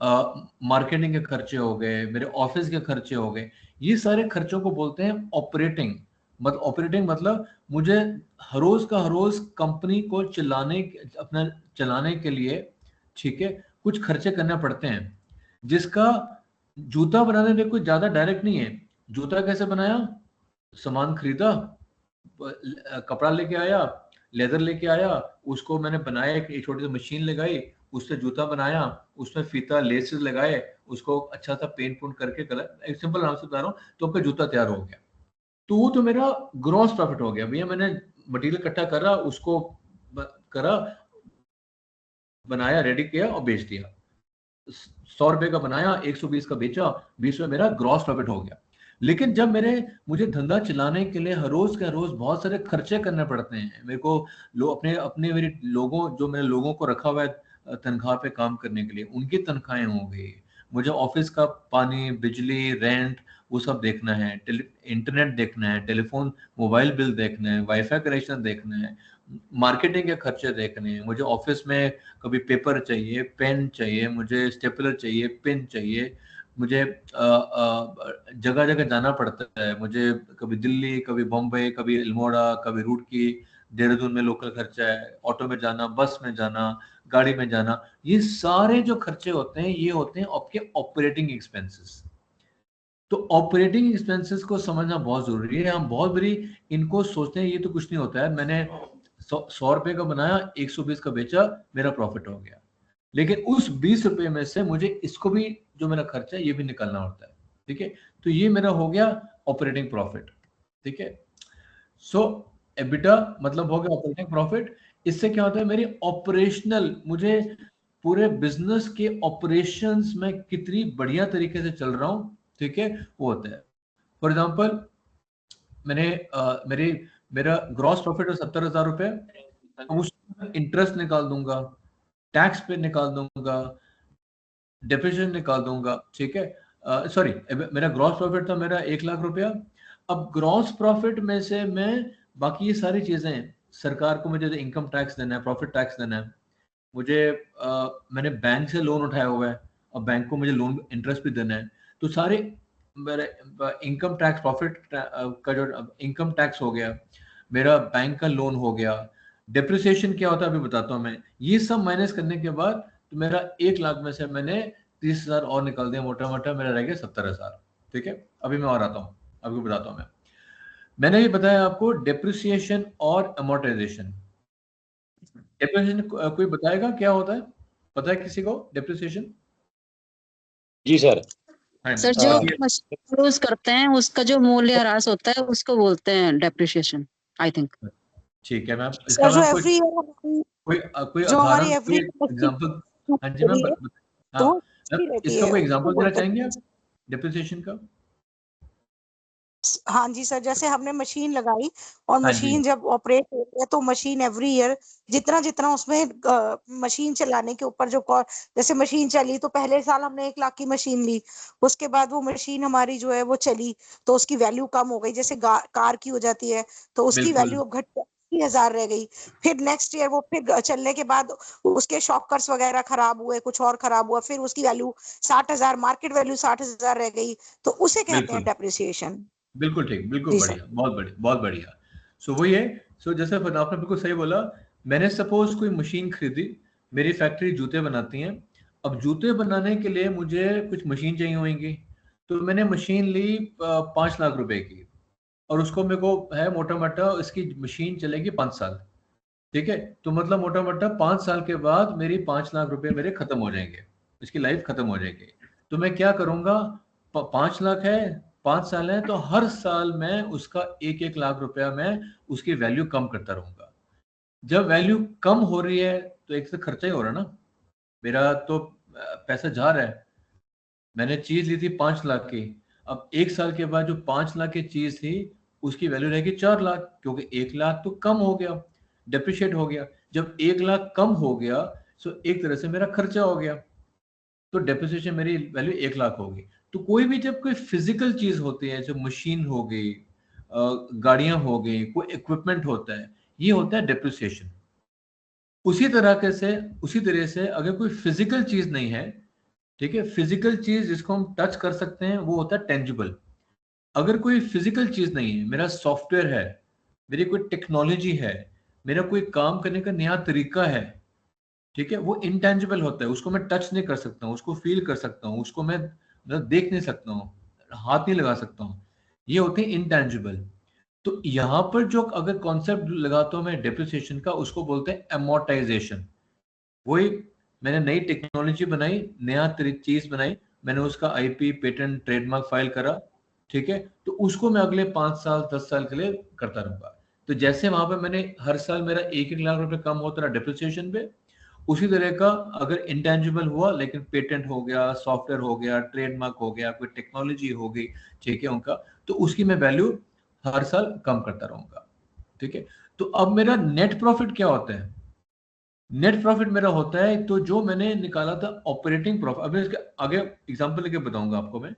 मार्केटिंग के खर्चे हो गए, मेरे ऑफिस के खर्चे हो गए, ये सारे खर्चों को बोलते हैं ऑपरेटिंग। ऑपरेटिंग मतलब मुझे हर रोज का हर रोज कंपनी को अपना चलाने के लिए, ठीक है, कुछ खर्चे करने पड़ते हैं, जिसका जूता बनाने में कोई ज्यादा डायरेक्ट नहीं है। जूता कैसे बनाया? सामान खरीदा, कपड़ा लेके आया, लेदर लेके आया, उसको मैंने बनाया, एक छोटी सी मशीन लगाई, उससे जूता बनाया, उसमें फीता लेसेस लगाए, उसको अच्छा सा पेंट पूंट करके कलर, एक सिंपल नाम से बता रहा हूँ, तो आपका जूता तैयार हो गया। तो वो तो मेरा ग्रॉस प्रॉफिट हो गया भैया, मैंने मटेरियल इकट्ठा करा, उसको करा, बनाया, रेडी किया और बेच दिया। 100 रुपए का बनाया, 120 का बेचा, 20 में मेरा ग्रॉस प्रॉफिट हो गया। लेकिन जब मुझे धंधा चलाने के लिए हर रोज का रोज बहुत सारे खर्चे करने पड़ते हैं, मेरे को अपने अपने मेरे लोगों, जो मैंने लोगों को रखा हुआ है तनख्वाह पे काम करने के लिए, उनकी तनख्वाहें हो गई, मुझे ऑफिस का पानी, बिजली, रेंट, वो सब देखना है, इंटरनेट देखना है, टेलीफोन मोबाइल बिल देखना है, वाईफाई कनेक्शन देखना है, मार्केटिंग के खर्चे देखने हैं, मुझे ऑफिस में कभी पेपर चाहिए, पेन चाहिए, मुझे स्टेपलर चाहिए, पेन चाहिए, मुझे जगह जगह जाना पड़ता है, मुझे कभी दिल्ली, कभी बॉम्बे, कभी अल्मोड़ा, कभी रुड़की, देहरादून में लोकल खर्चा है, ऑटो में जाना, बस में जाना, गाड़ी में जाना, ये सारे जो खर्चे होते हैं ये होते हैं आपके ऑपरेटिंग एक्सपेंसेस। तो ऑपरेटिंग एक्सपेंसेस को समझना बहुत जरूरी है। हम बहुत बड़ी इनको सोचते हैं ये तो कुछ नहीं होता है, मैंने 100 रुपए का बनाया, 120 का बेचा, मेरा प्रॉफिट हो गया। लेकिन उस 20 रुपए में से मुझे इसको भी, जो मेरा खर्चा है, ये भी निकालना होता है। ठीक है, तो ये मेरा हो गया ऑपरेटिंग प्रॉफिट। ठीक है, सो एबिटा मतलब हो गया ऑपरेटिंग प्रॉफिट। इससे क्या होता है, मेरी ऑपरेशनल, मुझे पूरे बिजनेस के ऑपरेशंस में कितनी बढ़िया तरीके से चल रहा हूं, ठीक है, वो होता है। फॉर एग्जांपल, मैंने मेरा ग्रॉस प्रॉफिट है 70,000 रुपए, अब उसमें इंटरेस्ट निकाल दूंगा, टैक्स पे निकाल दूंगा, डेप्रिसिएशन निकाल दूंगा। ठीक है, सॉरी, मेरा ग्रॉस प्रॉफिट था मेरा 1 लाख रुपया। अब ग्रॉस प्रॉफिट में से मैं बाकी ये सारी चीजें, सरकार को मुझे इनकम टैक्स देना है, प्रॉफिट टैक्स देना है, मुझे मैंने बैंक से लोन उठाया हुआ है और बैंक को मुझे लोन इंटरेस्ट भी देना है, तो सारे मेरे इनकम टैक्स, प्रॉफिट का जो इनकम टैक्स हो गया, मेरा बैंक का लोन हो गया, डेप्रिसिएशन क्या होता है अभी बताता हूँ मैं। ये सब माइनस करने के बाद तो मेरा 1 लाख में से मैंने 30,000 और निकाल दिया, मोटा मोटा मेरा रह गया 70,000। ठीक है, अभी मैं और आता हूँ, अभी बताता हूँ मैं। मैंने ये बताया आपको डेप्रिसिएशन और अमोर्टाइजेशन। डेप्रिसिएशन कोई बताएगा क्या होता है, पता है किसी को डेप्रिसिएशन? जी सर। सर, जो मशीन यूज करते हैं उसका जो मूल्य ह्रास होता है उसको बोलते हैं डेप्रिसिएशन, आई थिंक। ठीक है मैम, इसका सर, जो मैम एवरी कोई हमारी एवरी एग्जांपल। हाँ जी मैम, हाँ, इसका कोई एग्जांपल देना चाहेंगे आप डेप्रिसिएशन का? हाँ जी सर, जैसे हमने मशीन लगाई और हाँ मशीन जब ऑपरेट होती है तो मशीन एवरी ईयर जितना जितना उसमें मशीन चलाने के ऊपर जो जैसे मशीन चली तो पहले साल हमने 1 लाख की मशीन ली, उसके बाद वो मशीन हमारी जो है वो चली तो उसकी वैल्यू कम हो गई, जैसे कार की हो जाती है तो उसकी वैल्यू अब घट 80,000 रह गई। फिर नेक्स्ट ईयर वो फिर चलने के बाद उसके शॉकर्स वगैरह खराब हुए, कुछ और खराब हुआ, फिर उसकी वैल्यू 60,000, मार्केट वैल्यू 60,000 रह गई, तो उसे कहते हैं डेप्रिसिएशन। बिल्कुल ठीक, बिल्कुल बढ़िया, बहुत बढ़िया, बहुत बढ़िया। सो वही है, सो जैसे आपने बिल्कुल सही बोला। मैंने सपोज कोई मशीन खरीदी, मेरी फैक्ट्री जूते बनाती हैं, अब जूते बनाने के लिए मुझे कुछ मशीन चाहिए होंगी, तो मैंने मशीन ली 5 लाख रुपए की, और उसको मेरे को है मोटा मोटा इसकी मशीन चलेगी 5 साल। ठीक है, तो मतलब मोटा मोटा 5 साल के बाद मेरी 5 लाख रुपए मेरे खत्म हो जाएंगे, इसकी लाइफ खत्म हो जाएगी। तो मैं क्या करूंगा, 5 लाख है, 5 साल है, तो हर साल मैं उसका 1-1 लाख रुपया मैं उसकी वैल्यू कम करता रहूंगा। जब वैल्यू कम हो रही है तो एक से खर्चा ही हो रहा है ना, मेरा तो पैसा जा रहा है। मैंने चीज ली थी 5 लाख की, अब 1 साल के बाद जो 5 लाख की चीज थी उसकी वैल्यू रहेगी 4 लाख, क्योंकि 1 लाख तो कम हो गया, डेप्रिशिएट हो गया। जब 1 लाख कम हो गया तो एक तरह से मेरा खर्चा हो गया, तो डेप्रिसिएशन मेरी वैल्यू 1 लाख होगी। तो कोई भी जब कोई फिजिकल चीज होती है, जो मशीन हो गई, गाड़ियां हो गई, कोई इक्विपमेंट होता है, ये होता है डेप्रिसिएशन। उसी तरह से अगर कोई फिजिकल चीज नहीं है, ठीक है, फिजिकल चीज जिसको हम टच कर सकते हैं वो होता है टेंजिबल। अगर कोई फिजिकल चीज नहीं है, मेरा सॉफ्टवेयर है, मेरी कोई टेक्नोलॉजी है, मेरा कोई काम करने का नया तरीका है, ठीक है, वो इंटेंजिबल होता है, उसको मैं टच नहीं कर सकता हूँ, उसको फील कर सकता हूँ, उसको मैं देख नहीं सकता हूँ, हाथ नहीं लगा सकता हूँ, ये होते हैं इंटेंजिबल। तो यहाँ पर जो अगर कॉन्सेप्ट लगाता हूँ मैं डेप्रिसिएशन का, उसको बोलते हैं अमोर्टाइजेशन। वही, मैंने नई टेक्नोलॉजी बनाई, नया चीज बनाई, मैंने उसका आईपी, पेटेंट, ट्रेडमार्क फाइल करा, ठीक है, तो उसको मैं अगले 5 साल 10 साल के लिए करता रहूंगा। तो जैसे वहां पे मैंने हर साल मेरा 1-1 लाख रुपए कम होता रहा डेप्रिसिएशन पे, उसी तरह का अगर इंटेंजिबल हुआ, लेकिन पेटेंट हो गया, सॉफ्टवेयर हो गया, ट्रेडमार्क हो गया, कोई टेक्नोलॉजी हो गई, ठीक है, उनका, तो उसकी मैं वैल्यू हर साल कम करता रहूंगा। ठीक है, तो अब मेरा नेट प्रॉफिट क्या होता है? नेट प्रॉफिट मेरा होता है तो जो मैंने निकाला था ऑपरेटिंग प्रॉफिट, अभी इसके आगे एग्जांपल लेके बताऊंगा आपको मैं।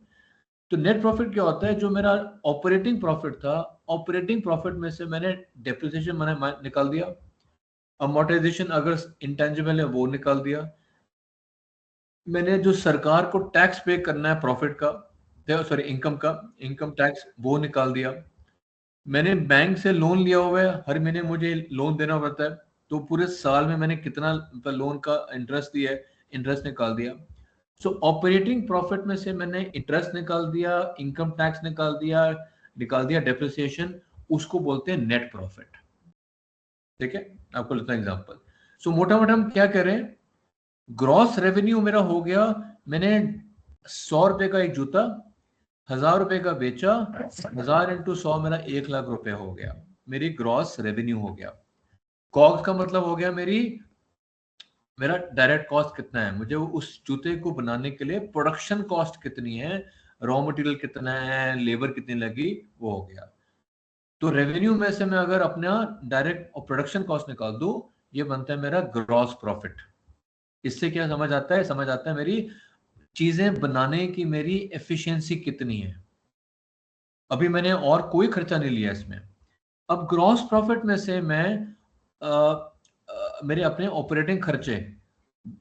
तो नेट प्रॉफिट क्या होता है, जो मेरा ऑपरेटिंग प्रॉफिट था, ऑपरेटिंग प्रॉफिट में से मैंने डेप्रिसिएशन मैंने निकाल दिया, अमोर्टाइजेशन अगर इंटेंजिबल है वो निकाल दिया, मैंने जो सरकार को टैक्स पे करना है प्रॉफिट का, सॉरी इनकम का, इनकम टैक्स, वो निकाल दिया। मैंने बैंक से लोन लिया हुआ है, हर महीने मुझे लोन देना पड़ता है, तो पूरे साल में मैंने कितना लोन का इंटरेस्ट दिया है, इंटरेस्ट निकाल दिया। सो ऑपरेटिंग प्रॉफिट में से मैंने इंटरेस्ट निकाल दिया, इनकम टैक्स निकाल दिया डेप्रिसिएशन, उसको बोलते हैं नेट प्रॉफिट। ठीक है, आपको लेता हूं एग्जांपल। सो मोटा मोटा हम क्या कह रहे हैं, ग्रॉस रेवेन्यू मेरा हो गया, मैंने 100 रुपए का एक जूता 1000 रुपए का बेचा, 1000 इंटू 100 मेरा 1 लाख रुपए हो गया, मेरी ग्रॉस रेवेन्यू हो गया। कॉस्ट का मतलब हो गया मेरा डायरेक्ट कॉस्ट कितना है, मुझे उस जूते को बनाने के लिए प्रोडक्शन कॉस्ट कितनी है, रॉ मटेरियल कितना है, लेबर कितनी लगी, वो हो गया। तो रेवेन्यू में से मैं अगर अपना डायरेक्ट और प्रोडक्शन कॉस्ट निकाल दूं, ये बनता है मेरा ग्रॉस प्रॉफिट। इससे क्या समझ आता है, समझ आता है मेरी चीजें बनाने की मेरी एफिशिएंसी कितनी है। अभी मैंने और कोई खर्चा नहीं लिया इसमें। अब ग्रॉस प्रॉफिट में से मैं मेरे अपने ऑपरेटिंग खर्चे,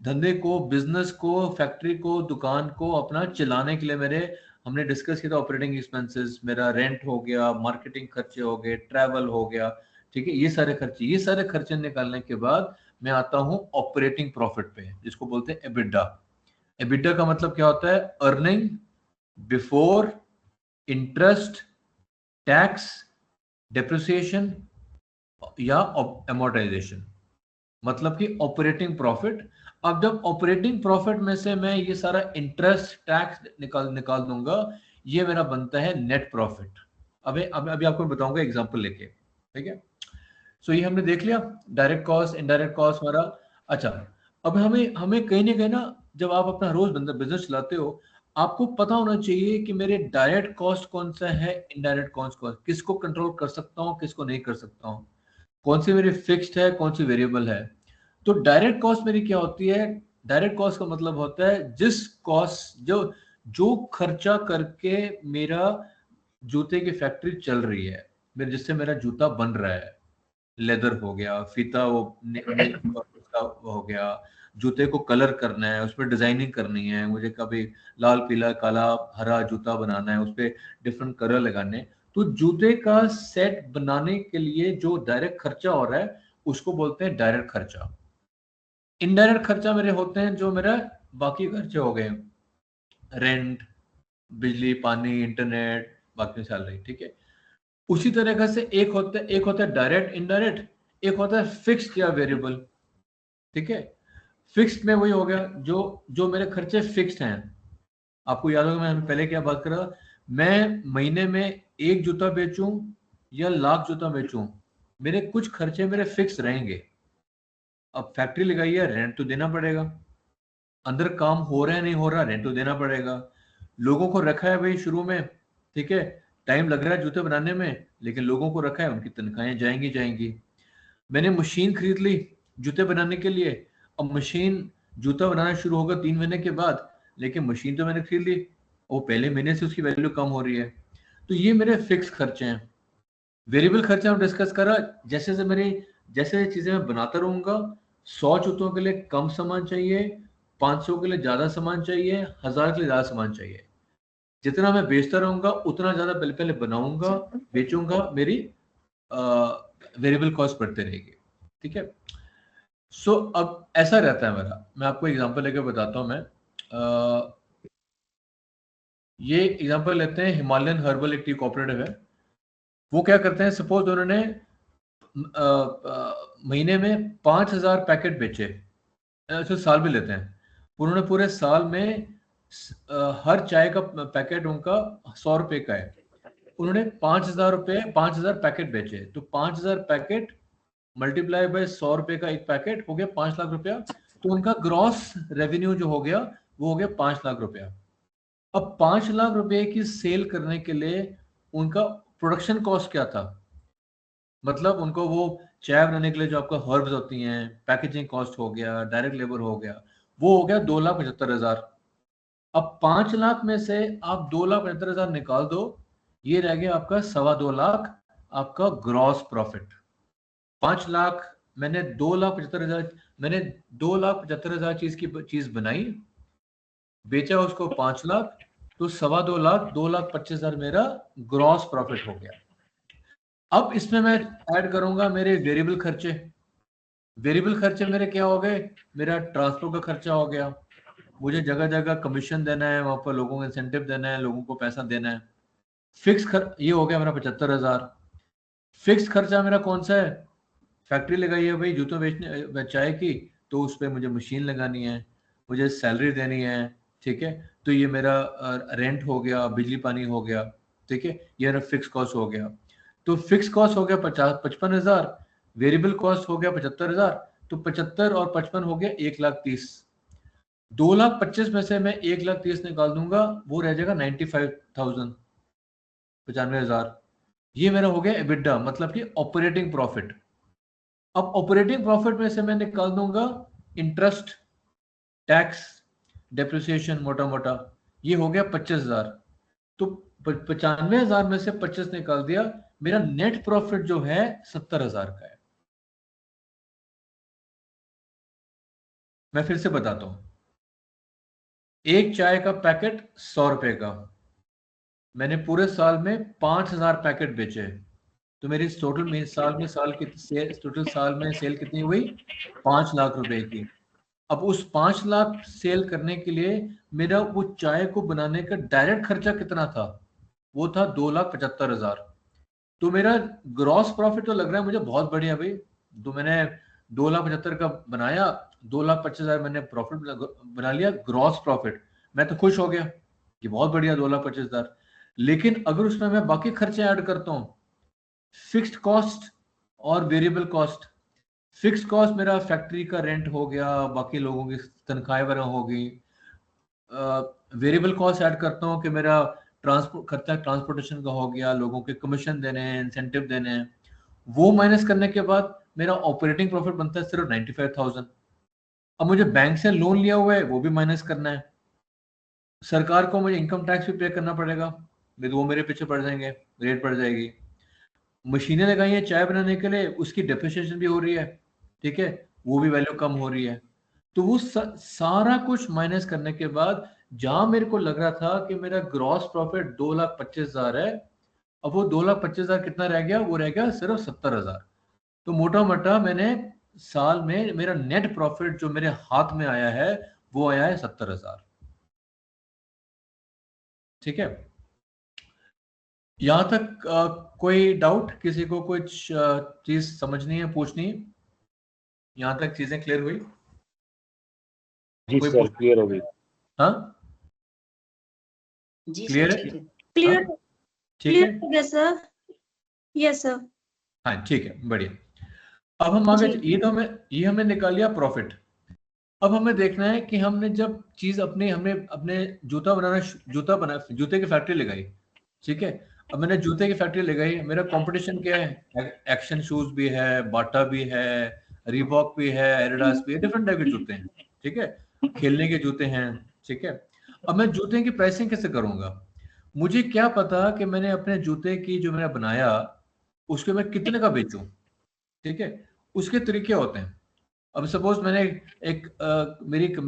धंधे को, बिजनेस को, फैक्ट्री को, दुकान को अपना चलाने के लिए मेरे, हमने डिस्कस किया था ऑपरेटिंग एक्सपेंसेस, मेरा रेंट हो गया, मार्केटिंग खर्चे हो गए, ट्रैवल हो गया, ठीक है, ये सारे खर्चे निकालने के बाद मैं आता हूं ऑपरेटिंग प्रॉफिट पे, जिसको बोलते हैं एबिडा। एबिडा का मतलब क्या होता है, earning before interest, tax, depreciation या अमोर्टाइजेशन, मतलब कि ऑपरेटिंग प्रॉफिट। अब जब ऑपरेटिंग प्रॉफिट में से मैं ये सारा इंटरेस्ट, टैक्स निकाल दूंगा, ये मेरा बनता है नेट प्रॉफिट। अभी आपको बताऊंगा एग्जांपल लेके, ठीक है। सो ये हमने देख लिया डायरेक्ट कॉस्ट, इनडायरेक्ट कॉस्ट हमारा। अच्छा, अब हमें कहीं ना कहीं ना, जब आप अपना रोज बिजनेस चलाते हो, आपको पता होना चाहिए कि मेरे डायरेक्ट कॉस्ट कौन सा है, इनडायरेक्ट कॉस्ट कौन, किसको कंट्रोल कर सकता हूँ, किसको नहीं कर सकता हूँ, कौन सी मेरी फिक्स्ड है, कौन सी वेरिएबल है। तो डायरेक्ट कॉस्ट मेरी क्या होती है, डायरेक्ट कॉस्ट का मतलब होता है जिस कॉस्ट, जो खर्चा करके मेरा जूते की फैक्ट्री चल रही है, मेरे जिससे मेरा जूता बन रहा है, लेदर हो गया, फीता उसका हो गया, जूते को कलर करना है, उस पर डिजाइनिंग करनी है, मुझे कभी लाल, पीला, काला, हरा जूता बनाना है, उस पर डिफरेंट कलर लगाने, तो जूते का सेट बनाने के लिए जो डायरेक्ट खर्चा हो रहा है उसको बोलते हैं डायरेक्ट खर्चा। इनडायरेक्ट खर्चा मेरे होते हैं जो मेरा बाकी खर्चे हो गए, रेंट, बिजली, पानी, इंटरनेट, बाकी सैलरी, ठीक है। उसी तरीके से एक होता है डायरेक्ट, इनडायरेक्ट, एक होता है फिक्स्ड या वेरिएबल, ठीक है। फिक्स्ड में वही हो गया जो मेरे खर्चे फिक्स्ड हैं। आपको याद होगा मैं पहले क्या बात कर रहा था, मैं महीने में 1 जूता बेचूं या लाख जूता बेचूं, मेरे कुछ खर्चे मेरे फिक्स रहेंगे। अब फैक्ट्री लगाई है, रेंट तो देना पड़ेगा, अंदर काम हो रहा है नहीं हो रहा, रेंट तो देना पड़ेगा, लोगों को रखा है भाई शुरू में, ठीक है, टाइम लग रहा है जूते बनाने में, लेकिन लोगों को रखा है, उनकी तनख्वाहें जाएंगी। मैंने मशीन खरीद ली जूते बनाने के लिए, अब मशीन, जूता बनाना शुरू होगा 3 महीने के बाद, लेकिन मशीन तो मैंने खरीद ली, वो पहले महीने से उसकी वैल्यू कम हो रही है। तो ये मेरे फिक्स खर्चे हैं। वेरिएबल खर्चे हम डिस्कस करा, जैसे चीजें मैं बनाता रहूंगा, 100 जूतों के लिए कम सामान चाहिए, 500 के लिए ज्यादा सामान चाहिए, 1000 के लिए ज्यादा सामान चाहिए। जितना मैं बेचता रहूंगा उतना ज्यादा पहले बनाऊंगा, बेचूंगा, मेरी वेरिएबल कॉस्ट बढ़ती रहेगी, ठीक है। सो अब ऐसा रहता है मेरा, मैं आपको एग्जांपल लेकर बताता हूं। मैं ये एग्जांपल लेते हैं, हिमालयन हर्बल एक टी कोऑपरेटिव है। वो क्या करते हैं, सपोज उन्होंने महीने में 5000 पैकेट बेचे, ऐसे साल भी लेते हैं, उन्होंने पूरे साल में हर चाय का पैकेट उनका 100 रुपए का है, उन्होंने 5000 पैकेट बेचे, तो 5000 पैकेट मल्टीप्लाई बाय 100 रुपए का एक पैकेट हो गया 5 लाख रुपया। तो उनका ग्रॉस रेवेन्यू जो हो गया वो हो गया 5 लाख रुपया। अब 5 लाख रुपए की सेल करने के लिए उनका प्रोडक्शन कॉस्ट क्या था, मतलब उनको वो चाय बनाने के लिए जो आपका हर्ब्स होती हैं, पैकेजिंग कॉस्ट हो गया, डायरेक्ट लेबर हो गया, वो हो गया 2,75,000। अब 5 लाख में से आप 2,75,000 निकाल दो, ये रह गया आपका 2.25 लाख, आपका ग्रॉस प्रॉफिट। 5 लाख, मैंने 2,75,000 चीज बनाई, बेचा उसको 5 लाख, तो 2.25 लाख, 2,25,000 मेरा ग्रॉस प्रॉफिट हो गया। अब इसमें मैं ऐड करूंगा मेरे वेरिएबल खर्चे। वेरिएबल खर्चे मेरे क्या हो गए, मेरा ट्रांसपोर्ट का खर्चा हो गया, मुझे जगह जगह कमीशन देना है, वहां पर लोगों को इंसेंटिव देना है, लोगों को पैसा देना है। फिक्स ये हो गया मेरा 75,000। फिक्स खर्चा मेरा कौन सा है, फैक्ट्री लगाई है भाई जूतों बेचने चाय की, तो उस पर मुझे मशीन लगानी है, मुझे सैलरी देनी है, ठीक है, तो ये मेरा रेंट हो गया, बिजली पानी हो गया, ठीक है, ये मेरा फिक्स कॉस्ट हो गया। तो फिक्स कॉस्ट हो गया 55,000, वेरिएबल कॉस्ट हो गया 75,000, तो 75 और 55 हो गया 1,30,000। 2,25,000 में से मैं 1,30,000 निकाल दूंगा, वो रह जाएगा 95,000, 95,000। ये मेरा हो गया एबिटा, मतलब कि ऑपरेटिंग प्रॉफिट। अब ऑपरेटिंग प्रॉफिट में से मैं निकाल दूंगा इंटरेस्ट, टैक्स, डेप्रिसिएशन, मोटा मोटा, ये हो गया 25,000। तो 95,000 में से 25 निकाल दिया, मेरा नेट प्रॉफिट जो है 70,000 का है। मैं फिर से बताता हूं, एक चाय का पैकेट 100 रुपए का, मैंने पूरे साल में 5,000 पैकेट बेचे, तो मेरी टोटल में साल में सेल कितनी हुई? 5 लाख रुपए की। अब उस 5 लाख सेल करने के लिए मेरा वो चाय को बनाने का डायरेक्ट खर्चा कितना था? वो था 2,75,000। तो मेरा ग्रॉस प्रॉफिट तो लग रहा है मुझे बहुत बढ़िया भाई, तो मैंने 2,75,000 का बनाया, 2,25,000 मैंने प्रॉफिट बना लिया, ग्रॉस प्रॉफिट। मैं तो खुश हो गया कि बहुत बढ़िया 2,25,000। लेकिन अगर उसमें मैं बाकी खर्चे ऐड करता हूँ, फिक्स्ड कॉस्ट और वेरिएबल कॉस्ट, फिक्स कॉस्ट मेरा फैक्ट्री का रेंट हो गया, बाकी लोगों की तनख्वाहें वगैरह हो गई, वेरिएबल कॉस्ट ऐड करता हूँ कि मेरा ट्रांसपोर्ट खर्चा ट्रांसपोर्टेशन का हो गया, लोगों के कमीशन देने हैं, इंसेंटिव देने हैं, वो माइनस करने के बाद मेरा ऑपरेटिंग प्रॉफिट बनता है सिर्फ 95,000। अब मुझे बैंक से लोन लिया हुआ है, वो भी माइनस करना है, सरकार को मुझे इनकम टैक्स भी पे करना पड़ेगा, वो मेरे पीछे पड़ जाएंगे, रेट पड़ जाएगी। मशीनें लगाई हैं चाय बनाने के लिए, उसकी डेप्रिसिएशन भी हो रही है, ठीक है, वो भी वैल्यू कम हो रही है। तो वो सारा कुछ माइनस करने के बाद जहां मेरे को लग रहा था कि मेरा ग्रॉस प्रॉफिट 2,25,000 है, अब वो 2,25,000 कितना रह गया? वो रह गया सिर्फ 70,000। तो मोटा मोटा मैंने साल में मेरा नेट प्रॉफिट जो मेरे हाथ में आया है वो आया है 70,000। ठीक है, यहां तक कोई डाउट? किसी को कुछ चीज समझनी है, पूछनी है? यहां तक चीजें क्लियर हुई? जी कोई सर, क्लियर हो गई। हाँ, जी क्लियर सर, है? ठीक है। क्लियर हाँ? ठीक है, क्लियर है सर। Yes sir. हाँ ठीक है, बढ़िया। अब हम आगे, जी। ये हमने निकाल लिया प्रॉफिट। अब हमें देखना है कि हमने जब चीज हमने अपने जूते की फैक्ट्री लगाई, ठीक है, अब मैंने जूते की फैक्ट्री लगाई, मेरा कंपटीशन क्या है? एक्शन शूज भी है, बाटा भी है, रीबॉक भी है, एडिडास भी है, डिफरेंट टाइप के जूते हैं, ठीक है, खेलने के जूते हैं, ठीक है। अब मैं जूते की प्राइसिंग कैसे करूंगा? मुझे क्या पता कि मैंने अपने जूते की जो मैंने बनाया उसको मैं कितने का बेचूं, ठीक है, उसके तरीके होते हैं। अब सपोज मैंने एक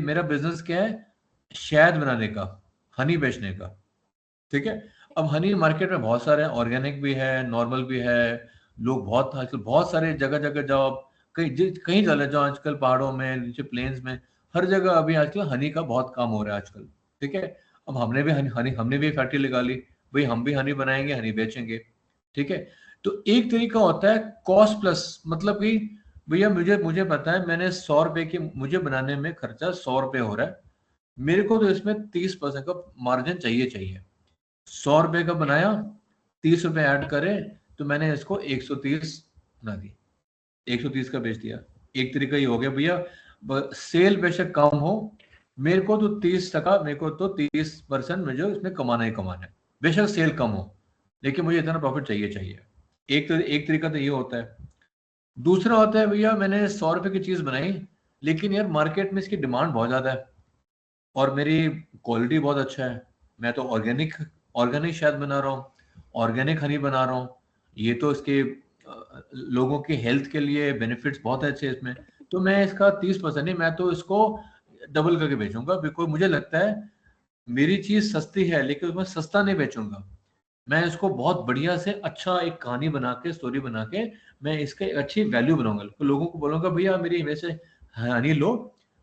मेरा बिजनेस क्या है? शहद बनाने का, हनी बेचने का, ठीक है। अब हनी मार्केट में बहुत सारे हैं, ऑर्गेनिक भी है, नॉर्मल भी है, लोग बहुत आजकल बहुत सारे जगह जगह जाओ, कहीं चले जाओ आजकल, पहाड़ों में, नीचे प्लेन्स में, हर जगह अभी आजकल हनी का बहुत काम हो रहा है आजकल, ठीक है। अब हमने भी हमने भी फैक्ट्री लगा ली, भाई हम भी हनी बनाएंगे, हनी बेचेंगे, ठीक है। तो एक तरीका होता है कॉस्ट प्लस, मतलब कि भैया मुझे मुझे पता है मैंने 100 रुपए की, मुझे बनाने में खर्चा 100 रुपए हो रहा है, मेरे को तो इसमें 30% का मार्जिन चाहिए चाहिए। 100 रुपए का बनाया, 30 रुपए ऐड करे, तो मैंने इसको 130 बना दी, 130 का बेच दिया। एक तरीका ये हो गया भैया, सेल बेशक कम हो, मेरे को तो 30%, मेरे को तो 30% मुझे इसमें कमाना ही कमाना है, बेशक सेल कम हो, लेकिन मुझे इतना प्रॉफिट चाहिए चाहिए। एक तरीका तो ये होता है। दूसरा होता है भैया मैंने 100 रुपए की चीज बनाई, लेकिन यार मार्केट में इसकी डिमांड बहुत ज्यादा है और मेरी क्वालिटी बहुत अच्छा है, मैं तो ऑर्गेनिक शायद बना रहा हूँ, ऑर्गेनिक हनी बना रहा हूँ, ये तो इसके लोगों की हेल्थ के लिए बेनिफिट्स बहुत अच्छे इसमें, तो मैं इसका 30% नहीं, मैं तो इसको डबल करके बेचूंगा, बिकॉज मुझे लगता है मेरी चीज सस्ती है, लेकिन उसमें सस्ता नहीं बेचूंगा, मैं इसको बहुत बढ़िया से अच्छा एक कहानी बना के, स्टोरी बना के, मैं इसके अच्छी वैल्यू बनाऊंगा, तो लोगों को बोलूंगा भैया मेरी में से हनी लो,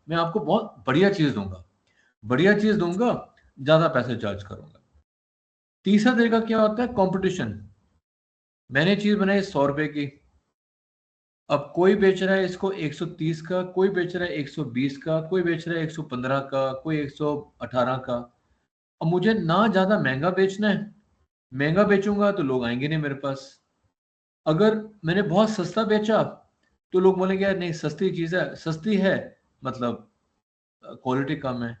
मैं आपको बहुत बढ़िया चीज दूंगा, बढ़िया चीज दूंगा, ज्यादा पैसे चार्ज करूंगा। तीसरा तरीका क्या होता है? कंपटीशन। मैंने चीज बनाई 100 रुपए की, अब कोई बेच रहा है इसको 130 का, कोई बेच रहा है 120 का, कोई बेच रहा है 115 का, कोई 118 का। अब मुझे ना ज्यादा महंगा बेचना है, महंगा बेचूंगा तो लोग आएंगे नहीं मेरे पास। अगर मैंने बहुत सस्ता बेचा तो लोग बोलेंगे यार नहीं सस्ती चीज है, सस्ती है मतलब क्वालिटी कम है।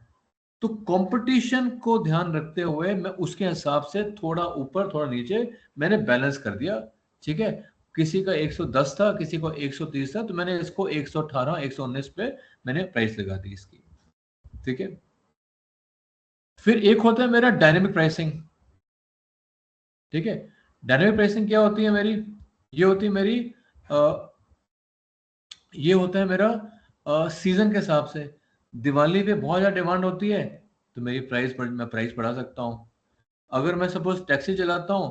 तो कंपटीशन को ध्यान रखते हुए मैं उसके हिसाब से थोड़ा ऊपर थोड़ा नीचे मैंने बैलेंस कर दिया। ठीक है, किसी का 110 था, किसी को 130 था, तो मैंने इसको 118 119 पे मैंने प्राइस लगा दी इसकी। ठीक है, फिर एक होता है मेरा डायनेमिक प्राइसिंग। ठीक है, डायनेमिक प्राइसिंग क्या होती है मेरी? ये होती है मेरी ये होता है मेरा सीजन के हिसाब से। दिवाली पे बहुत ज़्यादा डिमांड होती है तो मेरी मैं प्राइस बढ़ा सकता हूँ। अगर मैं सपोज टैक्सी चलाता हूँ,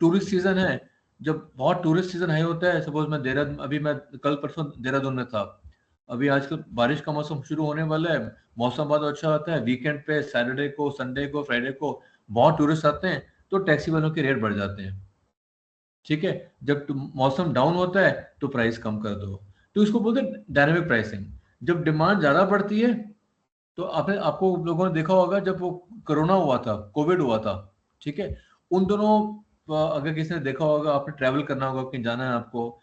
टूरिस्ट सीजन है, जब बहुत टूरिस्ट सीजन हाई होता है, सपोज मैं देहरादून, अभी मैं कल परसों देहरादून में था, अभी आजकल बारिश का मौसम शुरू होने वाला है, मौसम बहुत अच्छा होता है, वीकेंड पे सैटरडे को, संडे को, फ्राइडे को बहुत टूरिस्ट आते हैं, तो टैक्सी वालों के रेट बढ़ जाते हैं। ठीक है, जब मौसम डाउन होता है तो प्राइस कम कर दो। तो इसको बोलते हैं डायनेमिक प्राइसिंग। जब डिमांड ज्यादा बढ़ती है तो आपको लोगों ने देखा होगा जब वो कोरोना हुआ था, कोविड हुआ था, ठीक है, उन दोनों अगर किसी ने देखा होगा, आपने ट्रैवल करना होगा, कहीं जाना है आपको,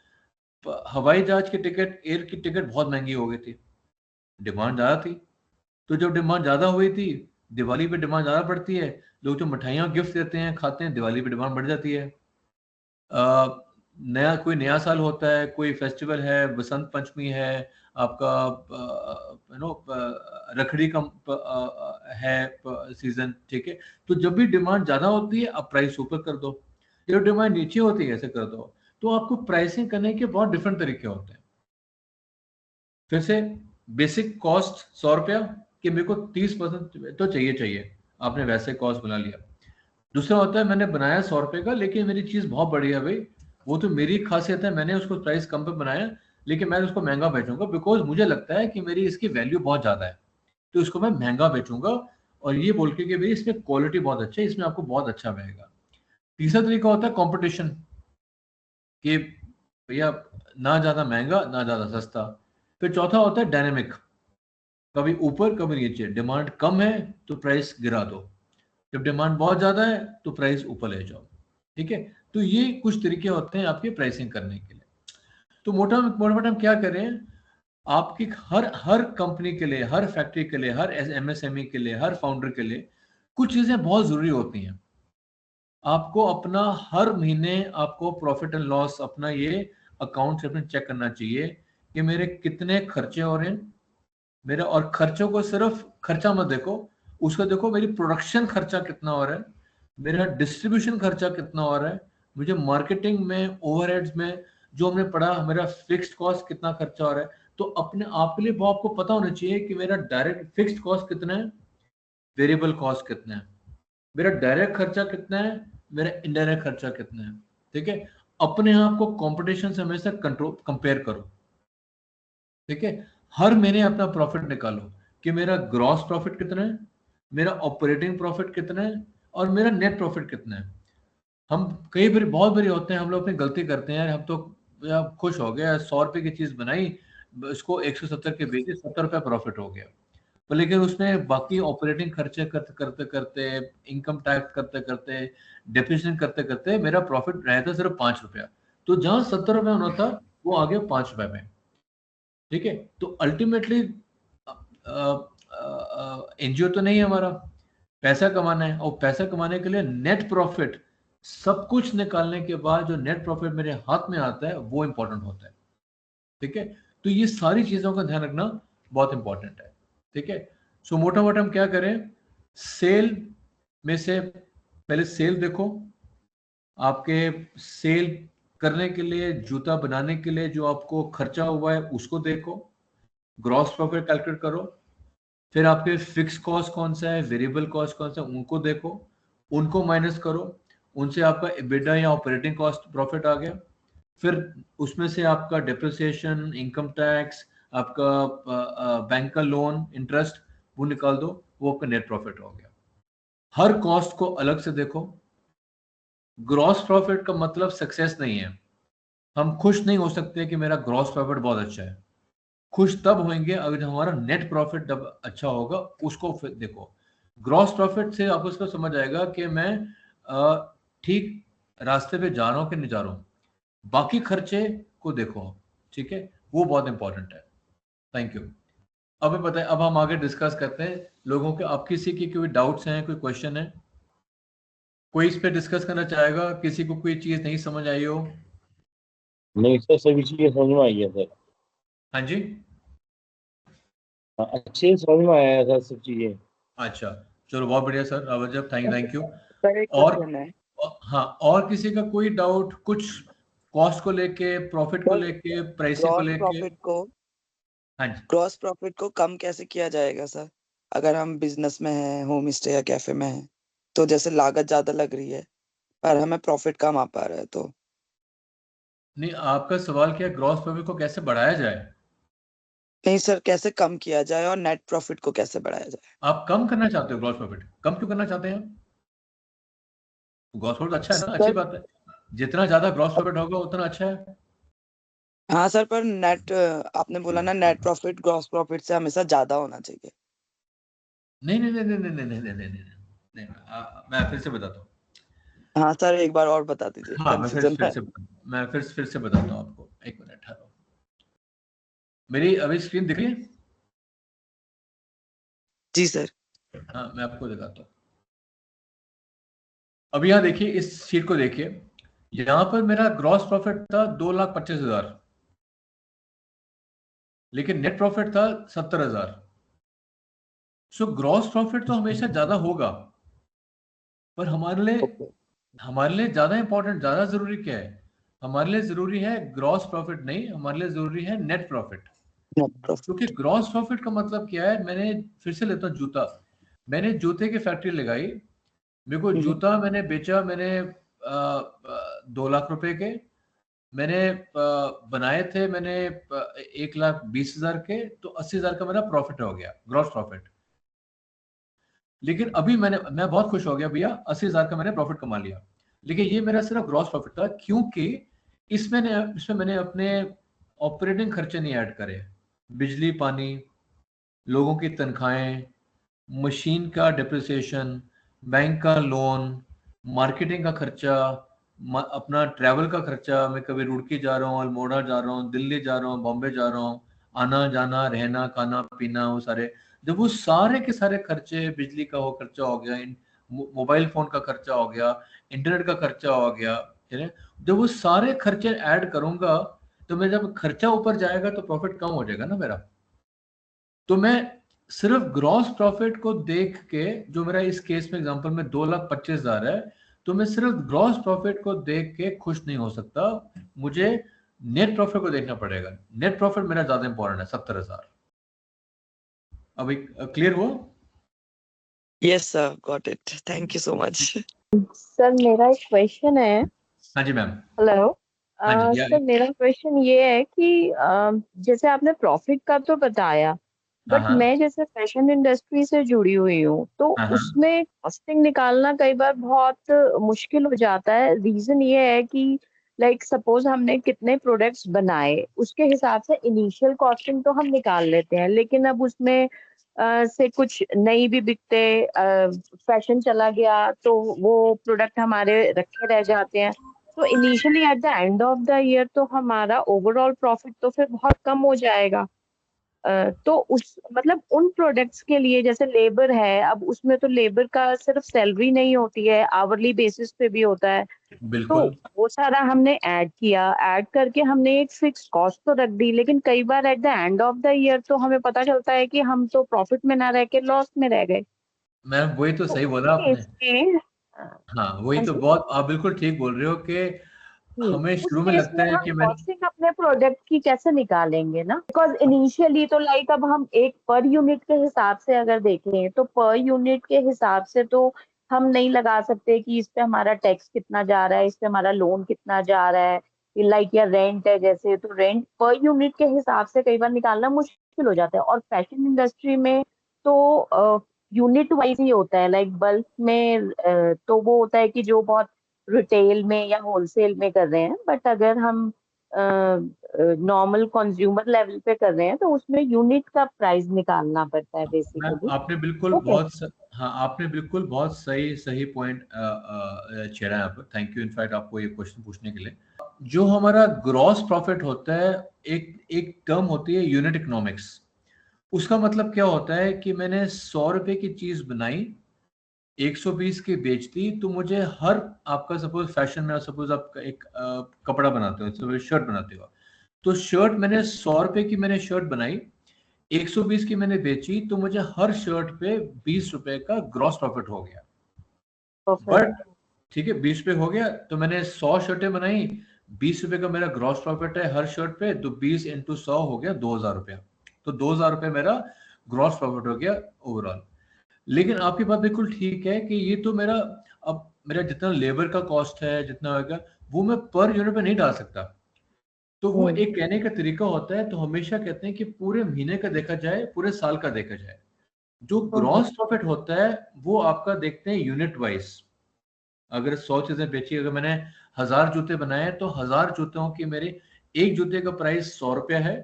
हवाई जहाज की टिकट, एयर की टिकट बहुत महंगी हो गई थी, डिमांड ज्यादा थी। तो जब डिमांड ज्यादा हुई थी, दिवाली पे डिमांड ज्यादा बढ़ती है, लोग जो मिठाइयाँ गिफ्ट देते हैं, खाते हैं, दिवाली पे डिमांड बढ़ जाती है। नया कोई नया साल होता है, कोई फेस्टिवल है, बसंत पंचमी है आपका, रखड़ी का है सीजन। ठीक है, तो जब भी डिमांड ज्यादा होती है अब प्राइस ऊपर कर दो, जब डिमांड नीचे होती है ऐसे कर दो। तो आपको प्राइसिंग करने के बहुत डिफरेंट तरीके होते हैं। फिर से बेसिक कॉस्ट 100 रुपया, कि मेरे को 30% तो चाहिए चाहिए, आपने वैसे कॉस्ट बना लिया। दूसरा होता है मैंने बनाया 100 रुपए का, लेकिन मेरी चीज बहुत बढ़िया है भाई, वो तो मेरी खासियत है, मैंने उसको प्राइस कम पे बनाया, लेकिन मैं उसको महंगा बेचूंगा बिकॉज मुझे लगता है कि मेरी इसकी वैल्यू बहुत ज्यादा है, तो इसको मैं महंगा बेचूंगा, और ये बोल के कि भाई इसमें क्वालिटी बहुत अच्छा है, इसमें आपको बहुत अच्छा मिलेगा। तीसरा तरीका होता है कंपटीशन, कि भैया ना ज्यादा महंगा ना ज्यादा सस्ता। फिर चौथा होता है डायनेमिक, कभी ऊपर कभी नीचे, डिमांड कम है तो प्राइस गिरा दो, जब डिमांड बहुत ज्यादा है तो प्राइस ऊपर ले जाओ। ठीक है, तो ये कुछ तरीके होते हैं आपके प्राइसिंग करने के लिए। तो मोटा मोटा हम क्या करें, आपकी हर हर कंपनी के लिए, हर फैक्ट्री के लिए, हर एमएसएमई के लिए, हर फाउंडर के लिए कुछ चीजें बहुत जरूरी होती हैं। आपको अपना हर महीने आपको प्रॉफिट एंड लॉस, अपना ये अकाउंट स्टेटमेंट चेक करना चाहिए कि मेरे कितने खर्चे हो रहे हैं मेरा, और खर्चों को सिर्फ खर्चा मत देखो, उसको देखो मेरी प्रोडक्शन खर्चा कितना हो रहा है, मेरा डिस्ट्रीब्यूशन खर्चा कितना हो रहा है, मुझे मार्केटिंग में, ओवरहेड्स में जो हमने पढ़ा, मेरा फिक्स्ड कॉस्ट कितना खर्चा हो रहा है। तो अपने आप के लिए वो आपको पता होना चाहिए कि मेरा डायरेक्ट फिक्स्ड कॉस्ट कितना है, वेरिएबल कॉस्ट कितना है, मेरा डायरेक्ट खर्चा कितना है, मेरा इनडायरेक्ट खर्चा कितना है। ठीक है, अपने आप को कंपटीशन से हमेशा कंट्रोल कंपेयर करो। ठीक है, हर महीने अपना प्रॉफिट निकालो कि मेरा ग्रॉस प्रॉफिट कितना है, मेरा ऑपरेटिंग प्रॉफिट कितना है, और मेरा नेट प्रॉफिट कितना है। हम कई बार बहुत बारी होते हैं, हम लोग अपनी गलती करते हैं, यार हम तो यार खुश हो गया, 100 रुपए की चीज बनाई, इसको 170 के बेचे, 70 रुपया प्रॉफिट हो गया, पर लेकिन उसमें बाकी ऑपरेटिंग खर्चे करते करते करते, इनकम टैक्स करते करते, डेप्रिसिएशन करते करते मेरा प्रॉफिट रहा था सिर्फ 5 रुपया। तो जहां 70 रुपया होना था वो आ गया 5 रुपए में। ठीक है, तो अल्टीमेटली एनजीओ तो नहीं है हमारा, पैसा कमाना है, और पैसा कमाने के लिए नेट प्रॉफिट, सब कुछ निकालने के बाद जो नेट प्रॉफिट मेरे हाथ में आता है वो इंपॉर्टेंट होता है। ठीक है, तो ये सारी चीजों का ध्यान रखना बहुत इंपॉर्टेंट है। ठीक है, सो मोटा मोटा हम क्या करें, सेल में से पहले सेल देखो, आपके सेल करने के लिए, जूता बनाने के लिए जो आपको खर्चा हुआ है उसको देखो, ग्रॉस प्रॉफिट कैलकुलेट करो, फिर आपके फिक्स कॉस्ट कौन सा है, वेरिएबल कॉस्ट कौन सा है, उनको देखो, उनको माइनस करो, उनसे आपका एबिटा या ऑपरेटिंग कॉस्ट प्रॉफिट आ गया, फिर उसमें से आपका डिप्रिसिएशन, इनकम टैक्स, आपका बैंक का लोन इंटरेस्ट, वो निकाल दो, वो आपका नेट प्रॉफिट हो गया। हर कॉस्ट को अलग से देखो। ग्रॉस प्रॉफिट का मतलब सक्सेस नहीं है, हम खुश नहीं हो सकते कि मेरा ग्रॉस प्रॉफिट बहुत अच्छा है। खुश तब होंगे अगर जब हमारा नेट प्रॉफिट जब अच्छा होगा। उसको फिर देखो, ग्रॉस प्रॉफिट से आपको इसका समझ आएगा कि मैं ठीक रास्ते पे जा रहा हूँ कि नहीं जा रहा हूँ। बाकी खर्चे को देखो, ठीक है, वो बहुत इंपॉर्टेंट है। Thank you. अब मैं बताएं, अब हम आगे डिस्कस करते हैं लोगों के। आप किसी की कोई डाउट्स हैं, कोई क्वेश्चन है, कोई इस पे डिस्कस करना चाहेगा? किसी को कोई चीज नहीं समझ आई हो? नहीं सर, सभी चीजें समझ में आई है सर। हाँ जी। हाँ, अच्छे से समझ में आया है सर सब चीजें। अच्छा, चलो बहुत बढ़िया सर, अवजब, थैंक यू। सर एक और क्वेश्चन है हाँ, और किसी का कोई डाउट, कुछ कॉस्ट को लेके, प्रॉफिट को सर। लेके, प्राइसिंग को ग्रॉस लेके? प्रॉफिट को हाँ जी। ग्रॉस प्रॉफिट को कम कैसे किया जाएगा सर? अगर हम बिजनेस में हैं, होम स्टे या कैफे में हैं, तो जैसे लागत ज्यादा लग रही है पर हमें प्रॉफिट कम आ पा रहा है, तो नहीं, आपका सवाल क्या है, ग्रॉस प्रॉफिट को कैसे बढ़ाया जाए? नहीं सर, कैसे कम किया जाए और नेट प्रॉफिट को कैसे बढ़ाया जाए? आप कम करना चाहते हो ग्रॉस प्रॉफिट? कम क्यों करना चाहते हैं? ग्रॉस प्रॉफिट अच्छा है ना, अच्छी सर बात है। जितना ज्यादा ग्रॉस प्रॉफिट होगा उतना अच्छा है। हाँ सर, पर नेट आपने बोला ना, नेट प्रॉफिट ग्रॉस प्रॉफिट से हमेशा ज्यादा होना चाहिए। नहीं नहीं नहीं नहीं नहीं नहीं नहीं नहीं नहीं नहीं नहीं, मैं फिर से बताता हूँ। हाँ सर, एक बार और बता दीजिए, हाँ, कंफ्यूजन है। मैं फिर से बताता हूँ आपको। एक मिनट ठहरो। मेरी अभी स्क्रीन दिख रही है? जी सर। हाँ, मैं आपको दिखाता हूँ। अब यहाँ देखिए, इस शीट को देखिए। यहाँ पर मेरा ग्रॉस प्रॉफिट था 2,25,000, लेकिन नेट प्रॉफिट था 70,000। सो ग्रॉस प्रॉफिट तो हमेशा ज्यादा होगा, पर ओके। हमारे लिए ज्यादा इंपॉर्टेंट, ज्यादा जरूरी क्या है? हमारे लिए जरूरी है ग्रॉस प्रॉफिट नहीं, हमारे लिए जरूरी है नेट प्रॉफिट। नेट क्योंकि प्रॉफिट। ग्रॉस प्रॉफिट का मतलब क्या है? मैंने फिर से लेता हूँ जूता। मैंने जूते की फैक्ट्री लगाई, मेरे को जूता मैंने बेचा, मैंने 2 लाख रुपए के मैंने बनाए थे, मैंने 1,20,000 के, तो 80,000 का मेरा प्रॉफिट हो गया, ग्रॉस प्रॉफिट। लेकिन अभी मैं बहुत खुश हो गया भैया, 80,000 का मैंने प्रॉफिट कमा लिया। लेकिन ये मेरा सिर्फ ग्रॉस प्रॉफिट था, क्योंकि इसमें मैंने अपने ऑपरेटिंग खर्चे नहीं ऐड करे। बिजली पानी, लोगों की तनख्वाहें, मशीन का डिप्रिसिएशन, बैंक का लोन, मार्केटिंग का खर्चा, अपना ट्रैवल का खर्चा। मैं कभी रुड़की जा रहा हूँ, अल्मोड़ा जा रहा हूँ, दिल्ली जा रहा हूँ, बॉम्बे जा रहा हूँ, आना जाना, रहना, खाना पीना, वो सारे, जब वो सारे के सारे खर्चे, बिजली का वो खर्चा हो गया, मोबाइल फोन का खर्चा हो गया, इंटरनेट का खर्चा हो गया, ठीक है, जब वो सारे खर्चे ऐड करूंगा, तो मैं जब खर्चा ऊपर जाएगा तो प्रॉफिट कम हो जाएगा ना मेरा। तो मैं सिर्फ ग्रॉस प्रॉफिट को देख के, जो मेरा इस केस में एग्जांपल में 2,25,000 है, तो मैं सिर्फ ग्रॉस प्रॉफिट को देख के खुश नहीं हो सकता, मुझे नेट प्रॉफिट को देखना पड़ेगा। नेट प्रॉफिट मेरा ज्यादा इंपॉर्टेंट है, 70,000। अभी क्लियर हुआ? Yes sir, got it, thank you so much. Sir मेरा एक क्वेश्चन है। हाँ जी मैम। हेलो। हाँ जी, सर मेरा क्वेश्चन ये है कि जैसे आपने प्रॉफिट का तो बताया, हाँ बट हाँ मैं जैसे फैशन इंडस्ट्री से जुड़ी हुई हूँ, तो हाँ हाँ, उसमें कॉस्टिंग निकालना कई बार बहुत मुश्किल हो जाता है। रीजन ये है कि लाइक सपोज हमने कितने प्रोडक्ट्स बनाए, उसके हिसाब से इनिशियल कॉस्टिंग तो हम निकाल लेते हैं, लेकिन अब उसमें से कुछ नहीं भी बिकते, फैशन चला गया, तो वो प्रोडक्ट हमारे रखे रह जाते हैं। तो initially at the end of the year तो हमारा ओवरऑल प्रॉफिट तो फिर बहुत कम हो जाएगा। तो उस मतलब उन प्रोडक्ट्स के लिए जैसे लेबर है, अब उसमें तो लेबर का सिर्फ सैलरी नहीं होती है, आवरली बेसिस पे भी होता है। तो बिल्कुल। वो सारा हमने ऐड किया, ऐड करके हमने एक फिक्स कॉस्ट तो रख दी, लेकिन कई बार at the end of the year तो हमें पता चलता है कि हम तो प्रॉफिट में ना रह के लॉस में रह गए। मैम वही तो तो सही उस बोला आपने। केस में हाँ, वही हाँ तो, जी बहुत आप बिल्कुल ठीक बोल रहे हो कि हमें उस शुरू में केस लगता में है हम कि मैं, कॉस्टिंग अपने प्रोडक्ट की कैसे निकालेंगे ना, बिकॉज इनिशियली तो लाइक अब हम एक पर यूनिट के हिसाब से अगर देखें तो पर यूनिट के हिसाब से तो हम नहीं लगा सकते कि इस पे हमारा टैक्स कितना जा रहा है, इस पे हमारा लोन कितना जा रहा है, लाइक या रेंट है जैसे, तो रेंट पर यूनिट के हिसाब से कई बार निकालना मुश्किल हो जाता है। और फैशन इंडस्ट्री में तो यूनिट वाइज ही होता है, लाइक बल्क में तो वो होता है कि जो बहुत रिटेल में या होलसेल में कर रहे हैं, बट अगर हम नॉर्मल कंज्यूमर लेवल पे कर रहे हैं तो उसमें यूनिट का प्राइस निकालना पड़ता है मैम बेसिकली। आपने बिल्कुल ओके, हाँ आपने बिल्कुल बहुत सही सही पॉइंट छेड़ा यहाँ पर। थैंक यू इनफैक्ट आपको ये क्वेश्चन पूछने के लिए। जो हमारा ग्रॉस प्रॉफिट होता है, एक एक टर्म होती है यूनिट इकोनॉमिक्स। उसका मतलब क्या होता है कि मैंने 100 रुपए की चीज बनाई, 120 की बेच दी, तो मुझे हर आपका सपोज फैशन में, सपोज आप एक कपड़ा बनाते हो, सपोज शर्ट बनाते हो, तो शर्ट मैंने 100 रुपए की मैंने शर्ट बनाई, 120 की मैंने बेची, तो मुझे हर शर्ट पे 20 रुपए का ग्रॉस प्रॉफिट हो गया। परफेक्ट। बट ठीक है, 20 रुपए हो गया, तो मैंने 100 शर्टें बनाई, 20 रुपए का मेरा ग्रॉस प्रॉफिट है हर शर्ट पे, तो 20 इंटू 100 हो गया 2000 रुपया। तो 2000 रुपये मेरा ग्रॉस प्रॉफिट हो गया ओवरऑल। लेकिन आपकी बात बिल्कुल ठीक है कि ये तो मेरा, अब मेरा जितना लेबर का कॉस्ट है जितना होगा, वो मैं पर यूनिट पे नहीं डाल सकता। तो वो एक कहने का तरीका होता है, तो हमेशा कहते हैं कि पूरे महीने का देखा जाए, पूरे साल का देखा जाए। जो ग्रॉस प्रॉफिट होता है वो आपका देखते हैं यूनिट वाइज। अगर 100 चीजें बेची, अगर मैंने 1000 जूते बनाए, तो 1000 जूतों की मेरे एक जूते का प्राइस 100 रुपया है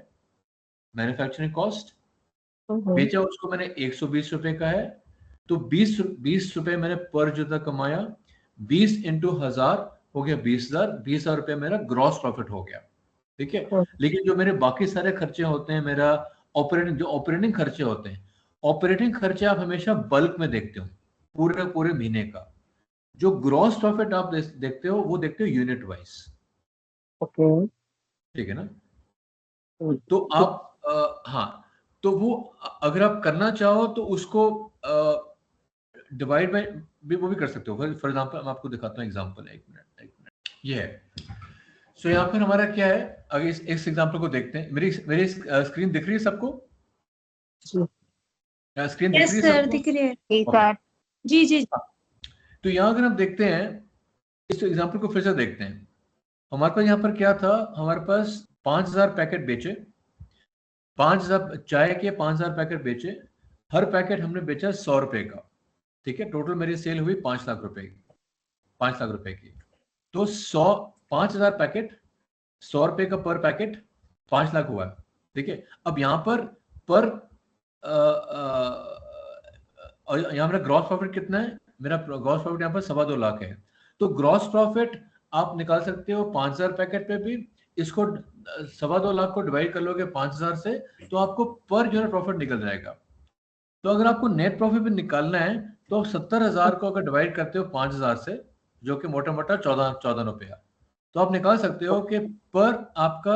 मैन्युफैक्चरिंग कॉस्ट, बेचा उसको मैंने 120 रुपए का है, तो 20 रुपए मैंने पर जूता कमाया, 20 इंटू 1000 हो गया 20,000, 20,000 रुपये मेरा ग्रॉस प्रॉफिट हो गया। ठीक है। लेकिन जो मेरे बाकी सारे खर्चे होते हैं, मेरा ऑपरेटिंग खर्चे होते हैं, ऑपरेटिंग खर्चे आप हमेशा बल्क में देखते हो, पूरे पूरे महीने का। जो ग्रॉस प्रॉफिट आप देखते हो, वो देखते हो यूनिट वाइज। ओके, ठीक है ना। तो आप हाँ, तो वो अगर आप करना चाहो तो उसको डिवाइड बाय भी वो भी कर सकते हो। फॉर एग्जांपल मैं आपको दिखाता हूँ एग्जांपल, एक मिनट ये है। सो यहाँ पर हमारा क्या है, अगर इस एग्जांपल को देखते हैं, मेरी स्क्रीन दिख रही है सबको? स्क्रीन दिख यस रही है सर, सबको? दिख रही है। Okay. जी जी। तो यहाँ अगर हम देखते हैं, इस एग्जांपल को फिर से देखते हैं। हमारे पास यहाँ पर क्या था, हमारे पास 5000 पैकेट बेचे, 5000 चाय के 5000 पैकेट बेचे, हर पैकेट हमने बेचा 100 रुपए का। ठीक है, टोटल मेरी सेल हुई 5 लाख रुपए की, 5 लाख रुपए की। तो 5000 पैकेट, 100 रुपए का पर पैकेट, 5 लाख हुआ। ठीक है। अब यहाँ पर यहाँ मेरा ग्रॉस प्रॉफिट कितना है, मेरा ग्रॉस प्रॉफिट यहाँ पर 2.25 लाख है। तो ग्रॉस प्रॉफिट आप निकाल सकते हो 5000 पैकेट पे भी, इसको 2.25 लाख को डिवाइड कर लोगे 5000 से, तो आपको पर यूनिट प्रॉफिट निकल जाएगा। तो अगर आपको नेट प्रॉफिट भी निकालना है, तो 70,000 को अगर डिवाइड करते हो 5000 से, जो कि मोटा मोटा 14 रुपया, तो आप निकाल सकते हो कि पर आपका,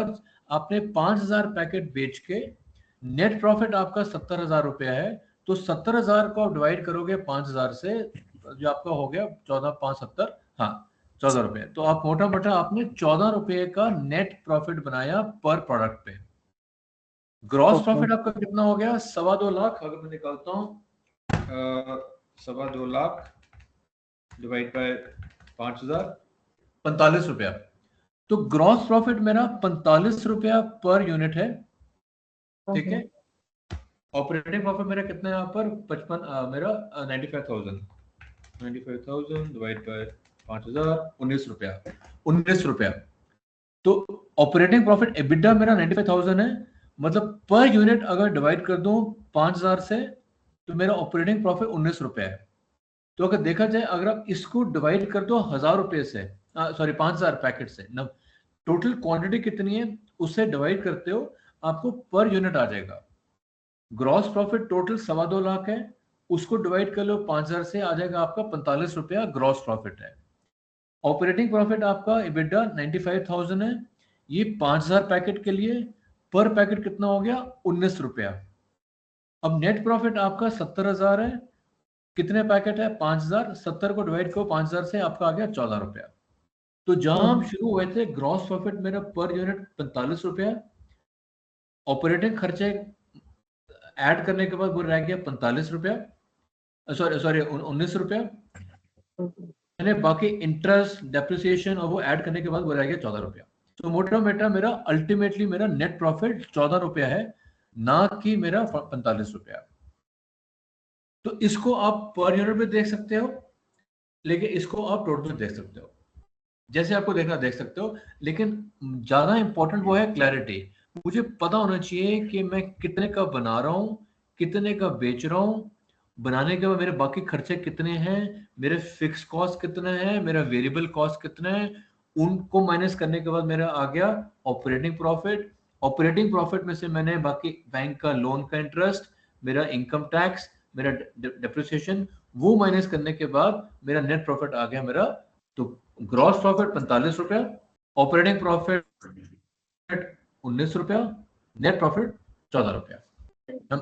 आपने 5000 पैकेट बेच के नेट प्रॉफिट आपका 70,000 रुपया है। तो 70,000 को आप डिवाइड करोगे 5000 से, जो आपका हो गया 14,570, हाँ 14 रुपये। तो आप मोटा मोटा आपने 14 रुपये का नेट प्रॉफिट बनाया पर प्रोडक्ट पे। ग्रॉस प्रॉफिट आपका कितना हो गया, 2.25 लाख। अगर मैं निकालता हूँ 2.25 लाख डिवाइड बाय 5000, 45 रुपया। तो ग्रॉस प्रॉफिट मेरा 45 रुपया पर यूनिट है। ठीक है। ऑपरेटिंग प्रॉफिट मेरा कितना है यहाँ पर 55, मेरा 95,000 डिवाइड बाय 5000, 19 रुपया, 19 रुपया। तो ऑपरेटिंग प्रॉफिट एबिटा मेरा 95,000 है, मतलब पर यूनिट अगर डिवाइड कर दूं 5000 से, तो मेरा ऑपरेटिंग प्रॉफिट 19 रुपया है। तो अगर देखा जाए, अगर आप इसको डिवाइड कर दो 1000 रुपये से, सॉरी 5000 पैकेट से, ना टोटल क्वांटिटी कितनी है उससे डिवाइड करते हो, आपको पर यूनिट आ जाएगा। ग्रॉस प्रॉफिट टोटल 2.25 लाख है, उसको डिवाइड कर लो 5000 से, आ जाएगा आपका 45 रुपया ग्रॉस प्रॉफिट है। ऑपरेटिंग प्रॉफिट आपका EBITDA 95,000 है, ये 5000 पैकेट के लिए, पर पैकेट कितना हो गया 19 रुपया। अब नेट प्रॉफिट आपका 70,000 है, कितने पैकेट है 5000, 70 को डिवाइड करो 5000 से, आपका आ गया 14 रुपया। तो जहां हम शुरू हुए थे, ग्रॉस प्रॉफिट मेरा पर यूनिट 45 रुपया, ऑपरेटिंग खर्चे ऐड करने के बाद वो रह गया 45 रुपया, सॉरी 19 रुपया, मैंने बाकी इंटरेस्ट डेप्रिसिएशन और वो ऐड करने के बाद वो रह गया 14 रुपया। तो मोटा मोटा मेरा अल्टीमेटली मेरा नेट प्रॉफिट 14 रुपया है, ना कि मेरा 45 रुपया। तो इसको आप पर यूनिट में देख सकते हो, लेकिन इसको आप टोटल में देख सकते हो। जैसे आपको देखना देख सकते हो, लेकिन ज्यादा इंपॉर्टेंट वो है क्लैरिटी। मुझे पता होना चाहिए कि मैं कितने का बना रहा हूँ, कितने का बेच रहा हूँ, बनाने के बाद मेरे बाकी खर्चे कितने हैं, मेरे फिक्स कॉस्ट कितने हैं, मेरा वेरिएबल कॉस्ट कितना है, उनको माइनस करने के बाद मेरा आ गया ऑपरेटिंग प्रॉफिट। ऑपरेटिंग प्रॉफिट में से मैंने बाकी बैंक का लोन का इंटरेस्ट, मेरा इनकम टैक्स, मेरा डेप्रिसिएशन, वो माइनस करने के बाद मेरा नेट प्रॉफिट आ गया मेरा। तो ग्रॉस प्रॉफिट 45 रुपया, ऑपरेटिंग प्रॉफिट 19 रुपया, नेट प्रॉफिट 14 रुपया।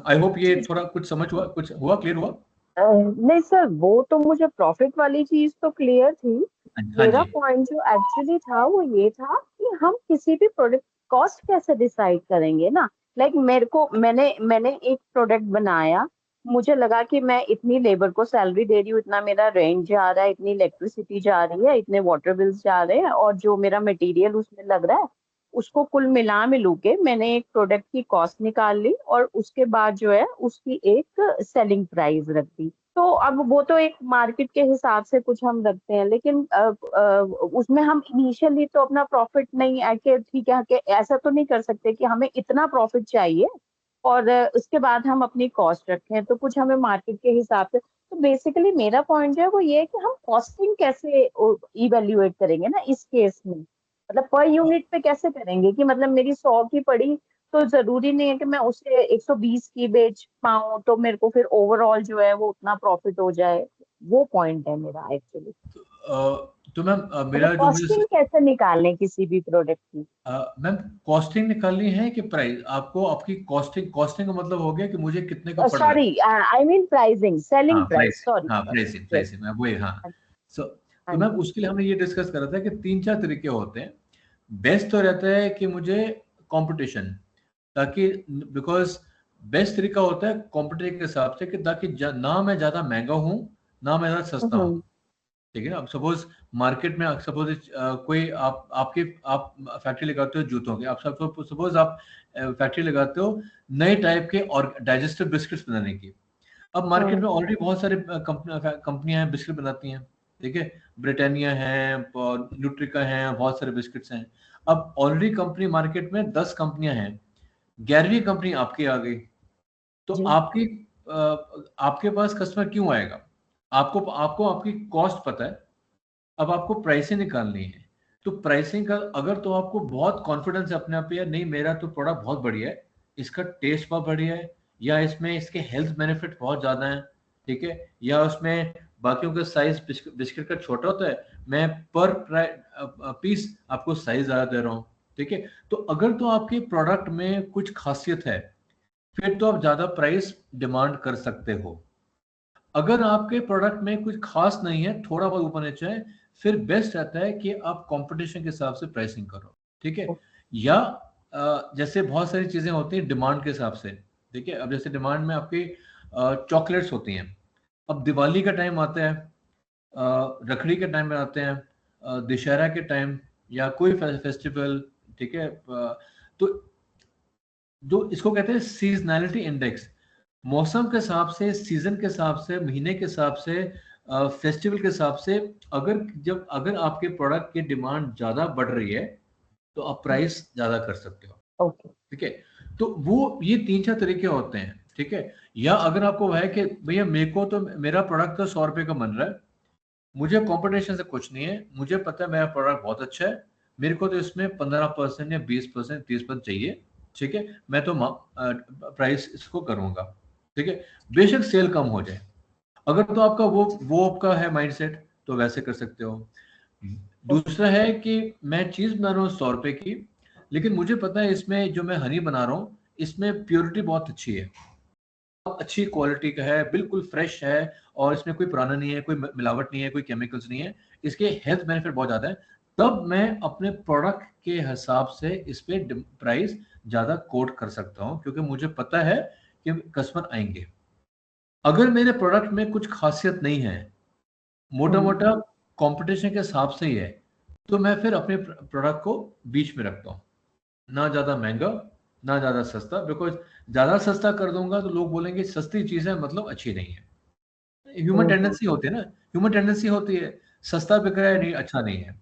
आई होप ये थोड़ा कुछ समझ हुआ, कुछ हुआ, क्लियर हुआ? नहीं सर, वो तो मुझे प्रॉफिट वाली चीज तो क्लियर थी। हाँ मेरा जी। पॉइंट जो एक्चुअली था वो ये था कि हम किसी भी प्रोडक्ट कॉस्ट कैसे डिसाइड करेंगे ना। लाइक मैंने एक प्रोडक्ट बनाया, मुझे लगा कि मैं इतनी लेबर को सैलरी दे रही हूँ, इतना मेरा रेंट जा रहा है, इतनी इलेक्ट्रिसिटी जा रही है, इतने वाटर बिल्स जा रहे हैं, और जो मेरा मटेरियल उसमें लग रहा है, उसको कुल मिलू के मैंने एक प्रोडक्ट की कॉस्ट निकाल ली और उसके बाद जो है उसकी एक सेलिंग प्राइस रख दी। तो अब वो तो एक मार्केट के हिसाब से कुछ हम रखते हैं, लेकिन उसमें हम इनिशियली तो अपना प्रॉफिट नहीं आके ठीक है कि ऐसा तो नहीं कर सकते कि हमें इतना प्रॉफिट चाहिए और उसके बाद हम अपनी कॉस्ट रखें, तो कुछ हमें मार्केट के हिसाब से। तो बेसिकली मेरा पॉइंट जो है वो ये है कि हम कॉस्टिंग कैसे इवेल्युएट करेंगे ना इस केस में, मतलब पर यूनिट पे कैसे करेंगे कि मतलब मेरी 100 की पड़ी तो जरूरी नहीं है कि मैं उसे 120 की बेच पाऊं तो मेरे को फिर ओवरऑल जो है वो उतना प्रॉफिट हो जाए। वो पॉइंट है मेरा एक्चुअली। तो मैम मेरा मतलब जो मुझे कॉस्टिंग कैसे निकालें किसी भी प्रोडक्ट की। मैम कॉस्टिंग निकालनी है कि प्राइस? आपको आपकी कॉस्टिंग कॉस्टिंग का मतलब हो गया कि मुझे कितने का पड़ रहा है। Sorry, I mean pricing, selling हाँ प्राइस, प्राइसिंग, सॉरी हाँ सॉरी। Pricing yes. प्राइसिंग मैं वही, हाँ। सो हाँ तो मैम जी। उसके लिए हमने ये डिस्कस करा था कि 3-4 तरीके होते हैं। बेस्ट तो रहता है कि मुझे कंपटीशन, ताकि बिकॉज बेस्ट तरीका होता है कंपटीशन के हिसाब से कि ताकि ना मैं ज्यादा महंगा हूँ, ना मैं ज्यादा सस्ता हूँ। हम्म। ठीक है ना? अब सपोज मार्केट में सपोज कोई आप फैक्ट्री लगाते हो जूतों की, आप सपोज आप फैक्ट्री लगाते हो नए टाइप के और डाइजेस्टिव बिस्किट्स बनाने की। अब मार्केट में ऑलरेडी बहुत सारे कंपनियां हैं बिस्किट बनाती हैं। ठीक है, ब्रिटानिया है, न्यूट्रिका है, बहुत सारे बिस्किट्स हैं। अब ऑलरेडी कंपनी मार्केट में 10 कंपनियां हैं, 11वीं कंपनी आपकी आ गई, तो जी। आपके पास कस्टमर क्यों आएगा? आपको आपको आपकी कॉस्ट पता है, अब आपको प्राइसिंग निकालनी है। तो प्राइसिंग का अगर तो आपको बहुत कॉन्फिडेंस है अपने आप पे, यार नहीं मेरा तो प्रोडक्ट बहुत बढ़िया है, इसका टेस्ट बहुत बढ़िया है, या इसमें इसके हेल्थ बेनिफिट बहुत ज्यादा है, ठीक है, या उसमें बाकियों का साइज बिस्किट का छोटा होता है, मैं पर पीस आपको साइज ज्यादा दे रहा हूँ। ठीक है, तो अगर तो आपके प्रोडक्ट में कुछ खासियत है, फिर तो आप ज्यादा प्राइस डिमांड कर सकते हो। अगर आपके प्रोडक्ट में कुछ खास नहीं है, थोड़ा बहुत ऊपर नीचे है, फिर बेस्ट रहता है कि आप कंपटीशन के हिसाब से प्राइसिंग करो। ठीक है, या जैसे बहुत सारी चीजें होती हैं डिमांड के हिसाब से। ठीक है, अब जैसे डिमांड में आपकी चॉकलेट्स होती हैं, अब दिवाली का टाइम आता है, रखड़ी के टाइम में आते हैं, दशहरा के टाइम, या कोई फेस्टिवल। ठीक है, तो जो इसको कहते हैं सीजनैलिटी इंडेक्स, मौसम के हिसाब से, सीजन के हिसाब से, महीने के हिसाब से, फेस्टिवल के हिसाब से, अगर आपके प्रोडक्ट की डिमांड ज्यादा बढ़ रही है तो आप प्राइस ज्यादा कर सकते हो। ओके। ठीक है, तो वो ये 3-4 तरीके होते हैं। ठीक है, या अगर आपको है कि भैया मेरे को तो मेरा प्रोडक्ट तो 100 रुपए का बन रहा है, मुझे कंपटीशन से कुछ नहीं है, मुझे पता है मेरा प्रोडक्ट बहुत अच्छा है, मेरे को तो इसमें 15% या 20%, 30% चाहिए। ठीक है, मैं तो प्राइस इसको करूंगा। ठीक है, बेशक सेल कम हो जाए। अगर तो आपका वो आपका है माइंडसेट, तो वैसे कर सकते हो। दूसरा है कि मैं चीज बना रहा हूँ 100 रुपए की, लेकिन मुझे पता है इसमें जो मैं हनी बना रहा हूँ इसमें प्योरिटी बहुत अच्छी है, अच्छी क्वालिटी का है, बिल्कुल फ्रेश है, और इसमें कोई पुराना नहीं है, कोई मिलावट नहीं है, कोई केमिकल्स नहीं है, इसके हेल्थ बेनिफिट बहुत ज्यादा है। तब मैं अपने प्रोडक्ट के हिसाब से इस पे प्राइस ज्यादा कोट कर सकता हूँ, क्योंकि मुझे पता है कि कस्टमर आएंगे। अगर मेरे प्रोडक्ट में कुछ खासियत नहीं है, मोटा मोटा कंपटीशन के हिसाब से ही है, तो मैं फिर अपने प्रोडक्ट को बीच में रखता हूँ, ना ज्यादा महंगा ना ज्यादा सस्ता, बिकॉज ज्यादा सस्ता कर दूंगा तो लोग बोलेंगे सस्ती चीज है मतलब अच्छी नहीं है। ह्यूमन टेंडेंसी होती है ना, ह्यूमन टेंडेंसी होती है, सस्ता बिक रहा है नहीं अच्छा नहीं है।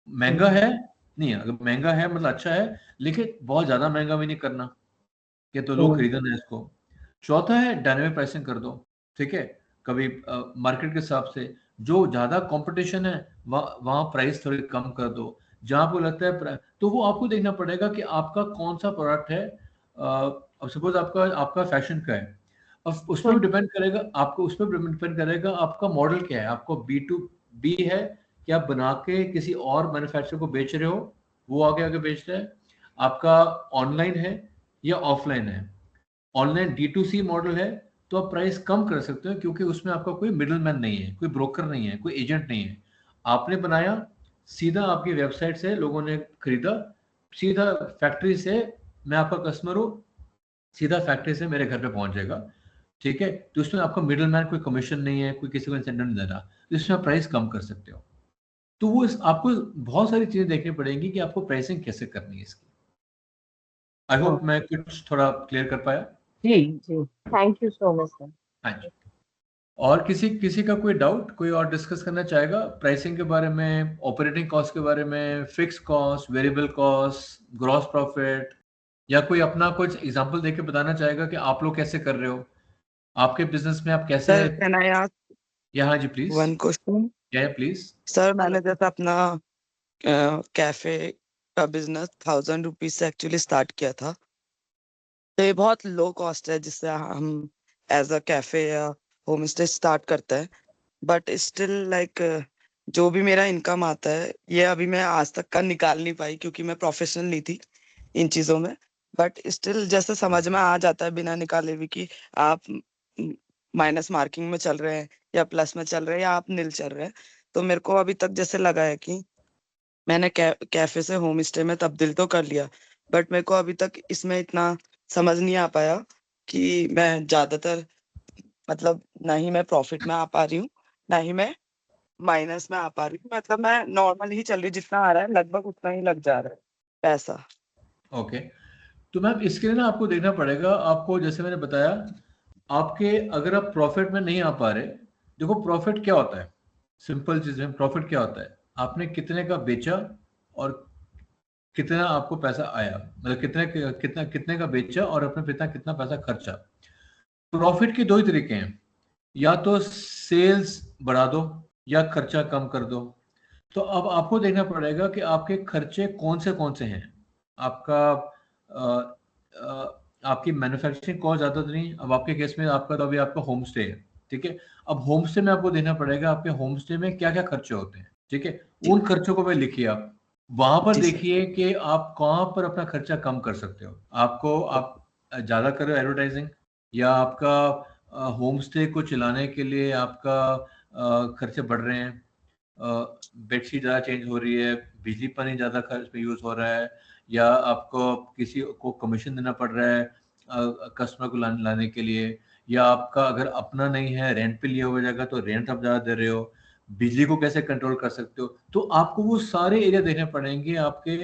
महंगा है नहीं, अगर महंगा है मतलब अच्छा है, लेकिन बहुत ज्यादा महंगा भी नहीं करना कि तो लोग खरीदना है इसको। चौथा है डायनेमिक प्राइसिंग कर दो, ठीक है, कभी मार्केट के हिसाब से जो ज्यादा कंपटीशन है वहाँ प्राइस थोड़ी कम कर दो। जहाँ आपको लगता है तो वो आपको देखना पड़ेगा कि आपका कौन सा प्रोडक्ट है। अब सपोज आपका आपका फैशन का है, अब उस पर डिपेंड करेगा, आपको उस पर डिपेंड करेगा आपका मॉडल क्या है, आपको B2B है कि आप बना के किसी और मैन्युफैक्चरर को बेच रहे हो, वो आगे आगे बेच रहा है, आपका ऑनलाइन है या ऑफलाइन है। ऑनलाइन D2C मॉडल है तो आप प्राइस कम कर सकते हो क्योंकि उसमें आपका कोई मिडल मैन नहीं है, कोई ब्रोकर नहीं है, कोई एजेंट नहीं है। आपने बनाया, सीधा आपकी वेबसाइट से लोगों ने खरीदा, सीधा फैक्ट्री से, मैं आपका कस्टमर हूँ, सीधा फैक्ट्री से मेरे घर पे पहुंच जाएगा, ठीक है। तो उसमें आपका मिडल मैन कोई कमीशन नहीं है, कोई किसी को इंसेंटिव नहीं दे रहा, तो इसमें आप प्राइस कम कर सकते हो। तो वो आपको बहुत सारी चीजें देखनी पड़ेंगी कि आपको प्राइसिंग कैसे करनी है इसकी। आई होप मैं कुछ थोड़ा क्लियर कर पाया। जी जी, thank you so much sir. हाँ जी। और किसी किसी का कोई डाउट, कोई और डिस्कस करना चाहेगा प्राइसिंग के बारे में, ऑपरेटिंग कॉस्ट के बारे में, fix cost, variable cost, gross profit, या कोई अपना कुछ एग्जांपल देके बताना चाहेगा कि आप लोग कैसे कर रहे हो आपके बिजनेस में, आप कैसे। सर कैन आई आस्क या हाँ जी प्लीज। One question? या प्लीज। सर मैंने जैसे अपना कैफे का बिजनेस 1000 रुपीज से एक्चुअली स्टार्ट किया था, तो ये बहुत लो कॉस्ट है जिससे हम एज अ कैफे या होम स्टे स्टार्ट करते हैं। बट स्टिल लाइक जो भी मेरा इनकम आता है ये अभी मैं आज तक का निकाल नहीं पाई क्योंकि मैं प्रोफेशनल नहीं थी इन चीजों में। बट स्टिल जैसे समझ में आ जाता है बिना निकाले भी कि आप माइनस मार्किंग में चल रहे हैं या प्लस में चल रहे हैं या आप नील चल रहे हैं। तो मेरे को अभी तक जैसे लगा है कि मैंने कैफे से होम स्टे में तब्दील तो कर लिया, बट मेरे को अभी तक इसमें इतना समझ नहीं आ पाया कि मैं ज्यादातर मतलब ना ही मैं प्रॉफिट में आ पा रही हूँ ना ही मैं माइनस में आ पा रही हूँ। मतलब मैं नॉर्मल ही चल रही हूँ, जितना आ रहा है लगभग उतना ही लग जा रहा है पैसा। ओके, तो मैम इसके लिए ना आपको देखना पड़ेगा, आपको जैसे मैंने बताया, आपके अगर आप प्रॉफिट में नहीं आ पा रहे, देखो प्रॉफिट क्या होता है, सिंपल चीज है, प्रॉफिट क्या होता है, आपने कितने का बेचा और कितना आपको पैसा आया, मतलब कितने का बेचा और अपने पिता कितना पैसा खर्चा। प्रॉफिट के दो ही तरीके हैं, या तो सेल्स बढ़ा दो या खर्चा कम कर दो। तो अब आपको देखना पड़ेगा कि आपके खर्चे कौन से हैं। आपका अ, आपकी मैन्युफैक्चरिंग कॉस्ट ज़्यादा तो नहीं, अब आपके केस में आपका तो अभी आपका होम स्टे है, ठीक है। अब होम स्टे में आपको देखना पड़ेगा आपके होम स्टे में क्या क्या खर्चे होते हैं, ठीक है। जी उन खर्चों को भी लिखिए आप, वहां पर जी सर। देखिए कि आप कहाँ पर अपना खर्चा कम कर सकते हो। आपको आप ज़्यादा कर रहे हो एडवर्टाइजिंग, या आपका होम स्टे को चलाने के लिए आपका खर्चे बढ़ रहे हैं, बेडशीट ज़्यादा चेंज हो रही है, बिजली पानी ज़्यादा खर्च में यूज़ हो रहा है, या आपको किसी को कमीशन देना पड़ रहा है कस्टमर को लाने के लिए, या आपका अगर अपना नहीं है रेंट पे लिया हुआ जगह तो रेंट आप ज़्यादा दे रहे हो, बिजली को कैसे कंट्रोल कर सकते हो। तो आपको वो सारे एरिया देखने पड़ेंगे, आपके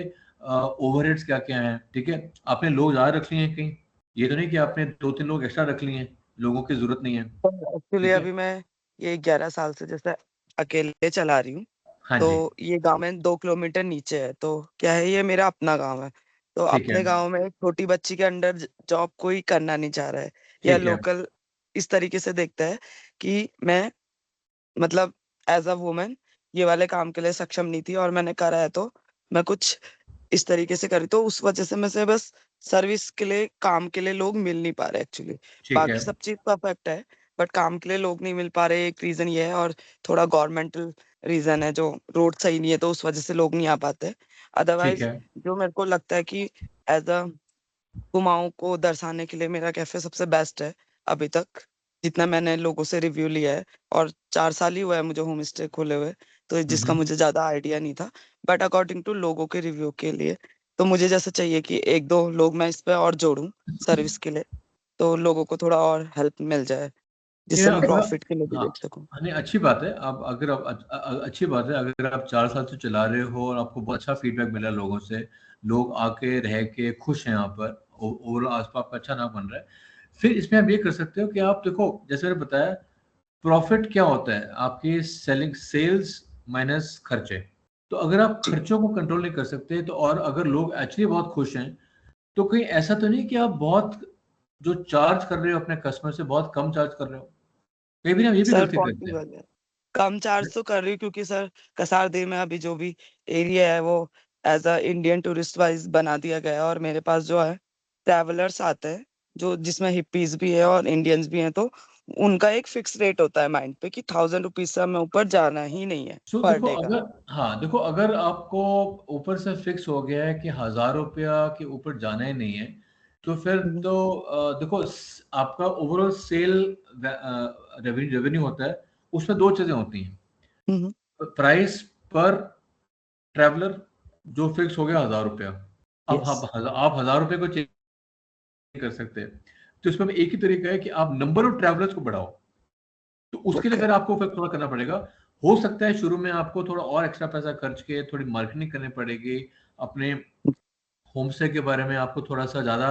ओवरहेड्स क्या क्या हैं, ठीक है। आपने लोग ज़्यादा रख लिए हैं कहीं, ये तो नहीं कि आपने 2-3 लोग एक्स्ट्रा रख लिए हैं, लोगों की जरूरत नहीं है, एक्चुअली ठीक है। अभी मैं ये 11 साल से जैसे अकेले चला रही हूँ। हाँ जी, तो ये गांव में 2 किलोमीटर नीचे है, तो क्या है ये मेरा अपना गांव है। तो ठीक है, अपने गांव में एक छोटी बच्ची के अंडर जॉब कोई करना नहीं चाह रहा है या ठीक है, लोकल इस तरीके से देखता है कि मैं मतलब एज अ वुमेन ये वाले काम के लिए सक्षम नहीं थी और मैंने करा है, तो मैं कुछ इस तरीके से करी, तो उस वजह से मैं से बस सर्विस के लिए काम के लिए लोग मिल नहीं पा रहे एक्चुअली। ठीक है, बाकी सब चीज परफेक्ट है बट काम के लिए लोग नहीं मिल पा रहे, एक रीजन ये है। और थोड़ा गवर्नमेंटल रीजन है, जो रोड सही नहीं है तो उस वजह से लोग नहीं आ पाते। ठीक अदरवाइज है, जो मेरे को लगता है कि एज अ कुमाऊं को दर्शाने के लिए मेरा कैफे सबसे बेस्ट है अभी तक, जितना मैंने लोगों से रिव्यू लिया है। और 4 साल ही हुआ है मुझे होम स्टे खोले हुए, तो जिसका हम्म। मुझे ज्यादा आइडिया नहीं था। बट अकॉर्डिंग टू लोगों के रिव्यू के लिए तो मुझे जैसे चाहिए कि एक दो लोग मैं इस पे और जोड़ूं सर्विस के लिए, तो लोगों को थोड़ा और हेल्प मिल जाए नहीं, जिससे मैं अगर प्रॉफिट के लिए भी हाँ, देख सकूं। नहीं अच्छी बात है, आप अगर आप अच्छी बात है अगर आप 4 साल से चला रहे हो और आपको बहुत अच्छा फीडबैक मिला लोगों से, लोग आके रह के खुश हैं यहाँ पर, ओवरऑल आसपास आपका अच्छा नाम बन रहा है। फिर इसमें आप ये कर सकते हो कि आप देखो, जैसे मैंने बताया, प्रॉफिट क्या होता है, आपकी सेलिंग सेल्स माइनस खर्चे, तो अगर आप खर्चों को कंट्रोल नहीं कर सकते तो, और अगर लोग एक्चुअली बहुत खुश हैं, तो कहीं ऐसा तो नहीं कि आप बहुत जो चार्ज कर रहे हो अपने कस्टमर से बहुत कम चार्ज कर रहे हो? कई बार हम ये भी सर गलती करते हैं। पॉसिबल है, कम चार्ज तो कर रही हूँ क्योंकि सर कसारदेव में अभी जो भी एरिया है वो as a Indian tourist wise बना दिया गया है, और मेरे पास जो है ट्रैवलर्स आते हैं जो जिसमें हिप्पीज भी है और इंडियंस भी हैं, तो उनका एक फिक्स रेट होता है माइंड पे कि 1000 रुपीज से हमें ऊपर जाना ही नहीं है सो पर देखो, डे का। अगर हाँ देखो, अगर आपको ऊपर से फिक्स हो गया है कि 1000 रुपया के ऊपर जाना ही नहीं है, तो फिर हम्म, तो देखो आपका ओवरऑल सेल रेवेन्यू होता है, उसमें दो चीजें होती हैं। हम्म, प्राइस पर ट्रैवलर जो फिक्स हो गया 1000 रुपया, अब यस, आप 1000 रुपये को चेंज कर सकते हैं। तो इसमें एक ही तरीका है कि आप नंबर ऑफ ट्रैवलर्स को बढ़ाओ। तो उसके लिए ओके, फिर आपको फिर थोड़ा करना पड़ेगा। हो सकता है शुरू में आपको थोड़ा और एक्स्ट्रा पैसा खर्च के थोड़ी मार्केटिंग करनी पड़ेगी, अपने होम स्टे के बारे में आपको थोड़ा सा ज़्यादा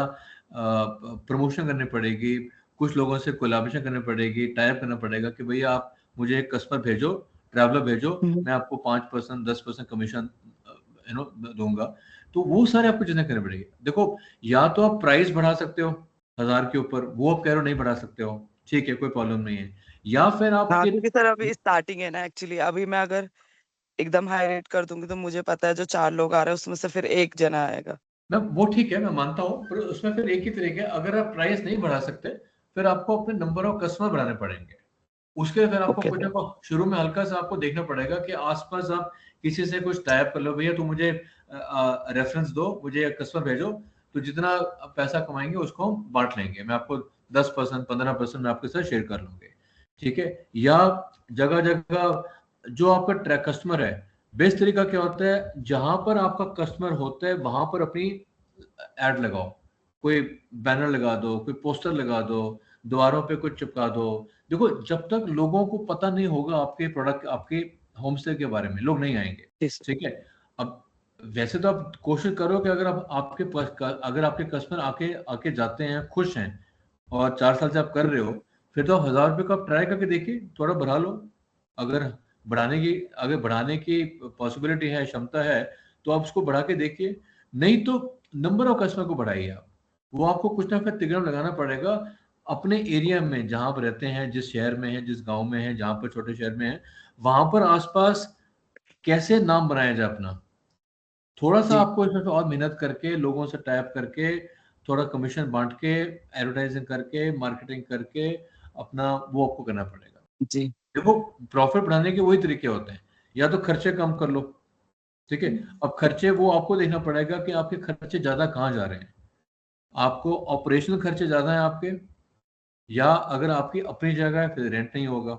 प्रमोशन करनी पड़ेगी, कुछ लोगों से कोलैबोरेशन करनी पड़ेगी, टाई अप करना पड़ेगा कि भैया आप मुझे एक कस्टमर भेजो, ट्रैवलर भेजो, मैं आपको 5% 10% कमीशन दूंगा। तो वो सारे आपको चीजें करनी पड़ेगी। देखो, या तो आप प्राइस बढ़ा सकते हो 1000 के ऊपर, वो आप कह रहे हो नहीं बढ़ा सकते हो, ठीक है, कोई प्रॉब्लम नहीं है। या फिर हाँ आपके क्योंकि सर अभी स्टार्टिंग है ना एक्चुअली, अभी मैं अगर एकदम हाई रेट कर दूंगी तो मुझे पता है जो 4 लोग आ रहे हैं उसमें से फिर एक जना आएगा। मैं वो ठीक है, मैं मानता हूँ, पर उसमें फिर एक ही तरीके, अगर आप प्राइस नहीं बढ़ा सकते, फिर आपको अपने नंबर ऑफ कस्टमर बढ़ाने पड़ेंगे। उसके लिए फिर आपको ओके कुछ ना सर, कुछ शुरू में हल्का सा आपको देखना पड़ेगा कि आसपास आप किसी से कुछ टाई अप कर लो, भैया तुम मुझे रेफरेंस दो, मुझे कस्टमर भेजो, तो जितना पैसा कमाएंगे उसको हम बांट लेंगे, मैं आपको 10% 15% मैं आपके साथ शेयर कर लूंगे, ठीक है। या जगह जगह जो आपका ट्रैक कस्टमर है, बेस्ट तरीका क्या होता है, जहां पर आपका कस्टमर होता है वहां पर अपनी एड लगाओ, कोई बैनर लगा दो, कोई पोस्टर लगा दो, दीवारों पे कुछ चिपका दो। देखो, जब तक लोगों को पता नहीं होगा आपके प्रोडक्ट, आपके होम स्टे के बारे में, लोग नहीं आएंगे, जी सर, ठीक है। अब वैसे तो आप कोशिश करो कि अगर आप अगर आपके कस्टमर आके आके जाते हैं, खुश हैं, और 4 साल से आप कर रहे हो, फिर तो आप 1000 रुपये को आप ट्राई करके देखिए, थोड़ा बढ़ा लो। अगर अगर बढ़ाने की पॉसिबिलिटी है, क्षमता है, तो आप उसको बढ़ा के देखिए। नहीं तो नंबर ऑफ कस्टमर को बढ़ाइए आप। वो आपको कुछ ना कुछ तिगड़म लगाना पड़ेगा अपने एरिया में, जहां पर रहते हैं, जिस शहर में है, जिस गांव में है, जहां पर छोटे शहर में है, वहां पर आसपास कैसे नाम बनाया जाए अपना। थोड़ा सा जी आपको इसमें और मेहनत करके, लोगों से टाइप करके, थोड़ा कमीशन बांट के, एडवर्टाइजिंग करके, मार्केटिंग करके, अपना वो आपको करना पड़ेगा। जी, देखो, प्रॉफिट बढ़ाने के वही तरीके होते हैं, या तो खर्चे कम कर लो, ठीक है। अब खर्चे वो आपको देखना पड़ेगा कि आपके खर्चे ज्यादा कहाँ जा रहे हैं। आपको ऑपरेशनल खर्चे ज्यादा हैं आपके, या अगर आपकी अपनी जगह है फिर रेंट नहीं होगा,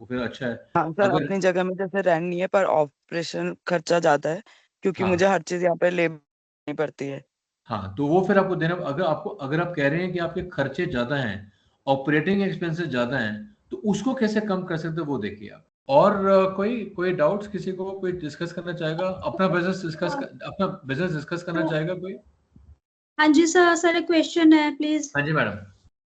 वो फिर अच्छा है। हाँ सर अगर अपनी जगह में जैसे रेंट नहीं है पर ऑपरेशन खर्चा ज्यादा है क्योंकि हाँ मुझे हर चीज यहाँ पे लेनी पड़ती है। हाँ, तो वो फिर आपको देना, अगर आप कह रहे हैं कि आपके खर्चे ज्यादा हैं, ऑपरेटिंग एक्सपेंसेस ज्यादा हैं, तो उसको कैसे कम कर सकते हैं वो देखिए आप। और कोई कोई डाउट्स, किसी को कोई डिस्कस करना चाहेगा, अपना बिजनेस डिस्कस करना चाहेगा कोई? हाँ जी सर, सर एक क्वेश्चन है प्लीज। हाँ जी मैडम।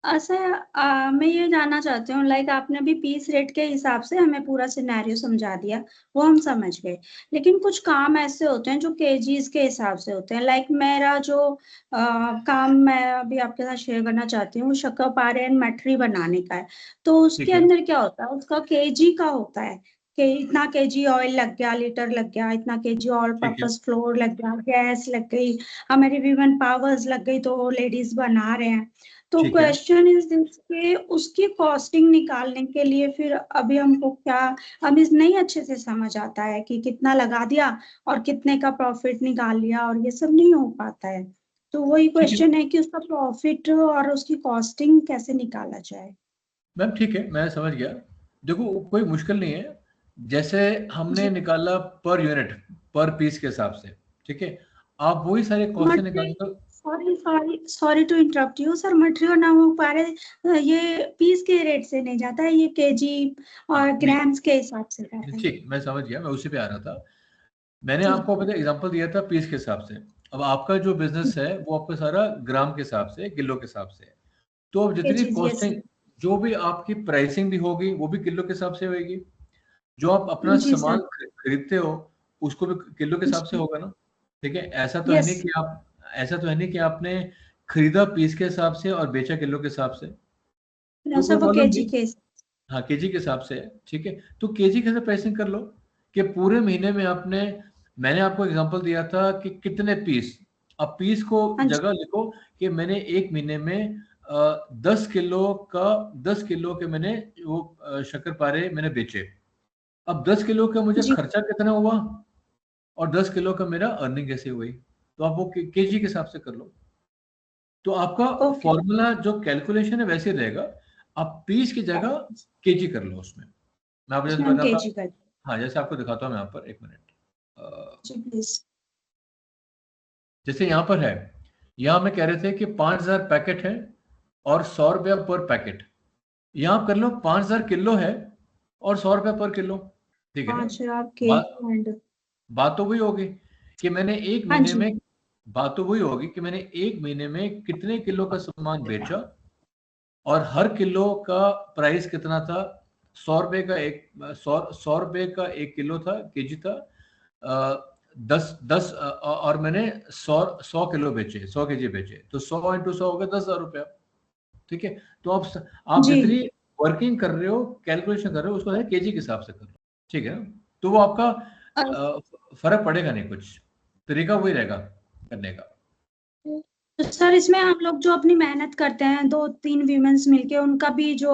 सर मैं ये जानना चाहती हूँ, लाइक आपने अभी पीस रेट के हिसाब से हमें पूरा सिनेरियो समझा दिया, वो हम समझ गए। लेकिन कुछ काम ऐसे होते हैं जो केजीज के हिसाब से होते हैं। लाइक मेरा जो काम मैं अभी आपके साथ शेयर करना चाहती हूँ, शक्करपारे एंड मठरी बनाने का है। तो उसके ठीक है, अंदर क्या होता है, उसका केजी का होता है कि इतना केजी ऑयल लग गया, लीटर लग गया, इतना केजी ऑल ठीक है, पर्पस फ्लोर लग गया, गैस लग गई, हमारी विमेन पावर्स लग गई, तो लेडीज बना रहे हैं। तो ठीक है। क्वेश्चन इज दिस के उसकी कॉस्टिंग निकालने के लिए फिर अभी हमको क्या, अभी नहीं अच्छे से समझ आता है कि कितना लगा दिया और कितने का प्रॉफिट निकाल लिया, और ये सब नहीं हो पाता है। तो वही ठीक है क्वेश्चन है कि उसका प्रॉफिट और उसकी कॉस्टिंग कैसे निकाला जाए। मैम, ठीक है, मैं समझ गया। देखो, कोई मुश्किल नहीं है। जैसे हमने जी निकाला पर यूनिट, पर पीस के हिसाब से, ठीक है, आप वही सारे कॉस्ट मटेरियल, निकाल कर। Sorry sorry sorry to interrupt you sir, material ना हो पा रहे, ये पीस के रेट से नहीं जाता है, ये केजी और हाँ, नहीं, ग्राम्स के हिसाब से जाता है। ठीक, मैं समझ गया, मैं उसी पे आ रहा था। मैंने जी आपको अपना एग्जांपल दिया था पीस के हिसाब से। अब आपका जो बिजनेस है वो आपका सारा ग्राम के हिसाब से, किलो के हिसाब से है। तो अब जितनी केजीज, यस कॉस्टिंग, जो भी आपकी प्राइसिंग भी होगी वो भी किलो के हिसाब से होगी। जो आप अपना जी सामान सर। खरीदते हो, उसको भी किलो के हिसाब से होगा ना, ठीक है। ऐसा तो है नहीं कि आपने खरीदा पीस के हिसाब से और बेचा किलो के हिसाब से, तो कोई वो प्रॉब्लम केजी नहीं। के हाँ, केजी के हिसाब से है, ठीक है। तो केजी कैसे प्राइसिंग कर लो कि पूरे महीने में मैंने आपको एग्जांपल दिया था कि कितने पीस, अब पीस को जगह लिखो कि मैंने एक महीने में 10 किलो के मैंने वो शक्करपारे मैंने बेचे। अब 10 किलो का मुझे जी खर्चा कितना हुआ और 10 किलो का मेरा अर्निंग कैसे हुई, तो आप वो केजी के हिसाब से कर लो। तो आपका ओके फॉर्मूला जो कैलकुलेशन है वैसे रहेगा, आप पीस की जगह केजी कर लो उसमें। मैं आपको जैसे उसमें हम बताता केजी कर हाँ, जैसे आपको दिखाता हूँ मैं यहाँ पर, एक मिनट। Ji please. जैसे यहाँ पर है, यहाँ में कह रहे थे कि 5000 पैकेट है और 100 रुपया पर पैकेट। यहाँ कर लो 5000 किलो है और 100 रुपया पर किलो, ठीक है ना। 5000 बात केजी। बात तो वही होगी कि मैंने एक हाँ महीने जी में बात तो वही होगी कि मैंने एक महीने में कितने किलो का सामान बेचा और हर किलो का प्राइस कितना था। 100 रुपए का सौ रुपए का एक किलो था, केजी था। 10 और मैंने 100 किलो बेचे, 100 केजी बेचे, तो 100 इंटू 100 हो गया 10,000 रुपया, ठीक है। तो आप जी जितनी वर्किंग कर रहे हो, कैलकुलेशन कर रहे हो, उसको है केजी के हिसाब से कर लो, ठीक है ना। तो वो आपका फर्क पड़ेगा नहीं, कुछ तरीका वही रहेगा करने का। तो सर इसमें हम लोग जो अपनी मेहनत करते हैं 2-3 वीमेंस मिलके, उनका भी जो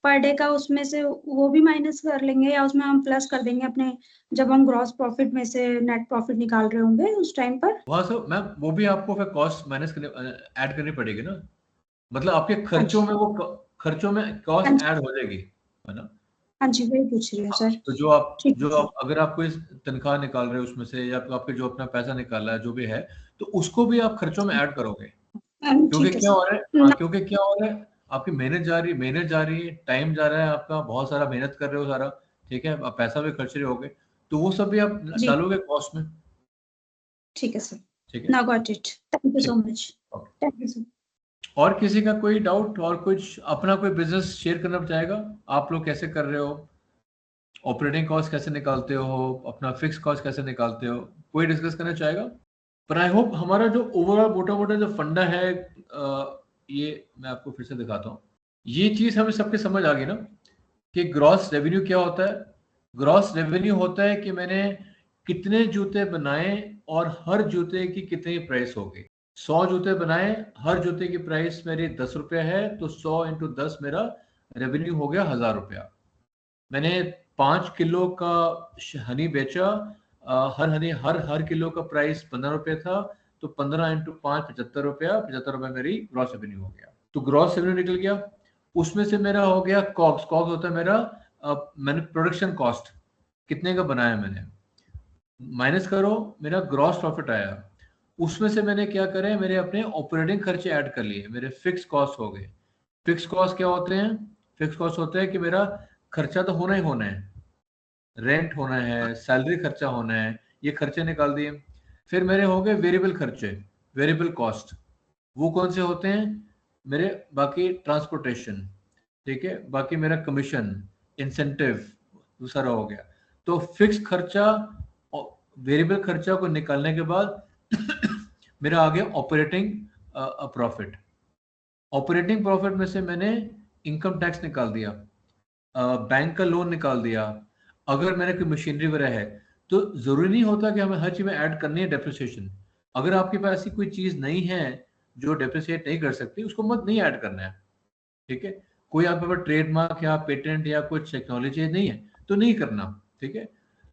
पर डे का उसमें से वो भी माइनस कर लेंगे या उसमें हम प्लस कर देंगे अपने, जब हम ग्रॉस प्रॉफिट में से नेट प्रॉफिट निकाल रहे होंगे उस टाइम पर? वहां से मैम वो भी आपको फिर कॉस्ट माइनस करने ऐड करनी पड़ेगी ना, मतलब आपके हाँ खर्चों जी में खर्चों में हाँ कॉस्ट जी ऐड हो जाएगी, है ना। हाँ जी वही पूछ रही हूँ हाँ, सर। तो ठीक है सर। अगर आप कोई तनख्वाह निकाल रहे हो उसमें से, या आपके जो अपना पैसा निकाला है जो भी है, तो उसको भी आप खर्चों में ऐड करोगे। क्योंकि ठीक है क्या हो रहा है, सर। हाँ, क्योंकि क्या हो रहा है, आपकी मेहनत जा रही है, टाइम जा रहा है आपका, बहुत सारा मेहनत कर रहे हो सारा, ठीक है, आप पैसा भी खर्च रहे होगे, तो वो सब भी आप जी डालोगे कॉस्ट में, ठीक है सर। ठीक है। Now got it, thank you so ठीक, much. Okay. Thank you sir. और किसी का कोई डाउट और कुछ अपना कोई बिजनेस शेयर करना चाहेगा, आप लोग कैसे कर रहे हो, ऑपरेटिंग कॉस्ट कैसे निकालते हो, अपना फिक्स कॉस्ट कैसे निकालते हो, कोई डिस्कस करना चाहेगा। पर आई होप हमारा जो ओवरऑल मोटा मोटा जो फंडा है, ये मैं आपको फिर से दिखाता हूँ। ये चीज हमें सबके समझ आ गई ना कि ग्रॉस रेवेन्यू क्या होता है। ग्रॉस रेवेन्यू होता है कि मैंने कितने जूते बनाए और हर जूते की कितनी प्राइस होगी। 100 जूते बनाए, हर जूते की प्राइस मेरी 10 रुपया है, तो 100 इंटू 10 मेरा रेवेन्यू हो गया 1000 रुपया। मैंने 5 किलो का हनी बेचा, हर किलो का प्राइस 15 रुपये था, तो 15 इंटू 5 75 रुपया, 75 रुपया मेरी ग्रॉस रेवेन्यू हो गया। तो ग्रॉस रेवेन्यू निकल गया। उसमें से मेरा हो गया कॉक्स होता है मेरा, मैंने प्रोडक्शन कॉस्ट कितने का बनाया मैंने, माइनस करो, मेरा ग्रॉस प्रॉफिट आया। उसमें से मैंने क्या करे, मेरे अपने ऑपरेटिंग खर्चे ऐड कर लिए, मेरे फिक्स कॉस्ट हो गए। फिक्स कॉस्ट क्या होते हैं, फिक्स कॉस्ट होते हैं कि मेरा खर्चा तो होना ही होना है, रेंट होना है, सैलरी खर्चा होना है, ये खर्चे निकाल दिए। फिर मेरे हो गए वेरिएबल खर्चे, वेरिएबल कॉस्ट, वो कौन से होते हैं मेरे, बाकी ट्रांसपोर्टेशन, ठीक है, बाकी मेरा कमीशन, इंसेंटिव, दूसरा हो गया। तो फिक्स खर्चा वेरिएबल खर्चा को निकालने के बाद मेरा आ गया ऑपरेटिंग प्रॉफिट। ऑपरेटिंग प्रॉफिट में से मैंने इनकम टैक्स निकाल दिया, बैंक का लोन निकाल दिया। अगर मैंने कोई मशीनरी वगैरह है, तो जरूरी नहीं होता कि हमें हर चीज में ऐड करनी है डेप्रिसिएशन। अगर आपके पास ऐसी कोई चीज नहीं है जो डेप्रिसिएट नहीं कर सकती, उसको मत नहीं ऐड करना है, ठीक है। कोई आपके पास ट्रेडमार्क या पेटेंट या कुछ टेक्नोलॉजी नहीं है तो नहीं करना, ठीक है।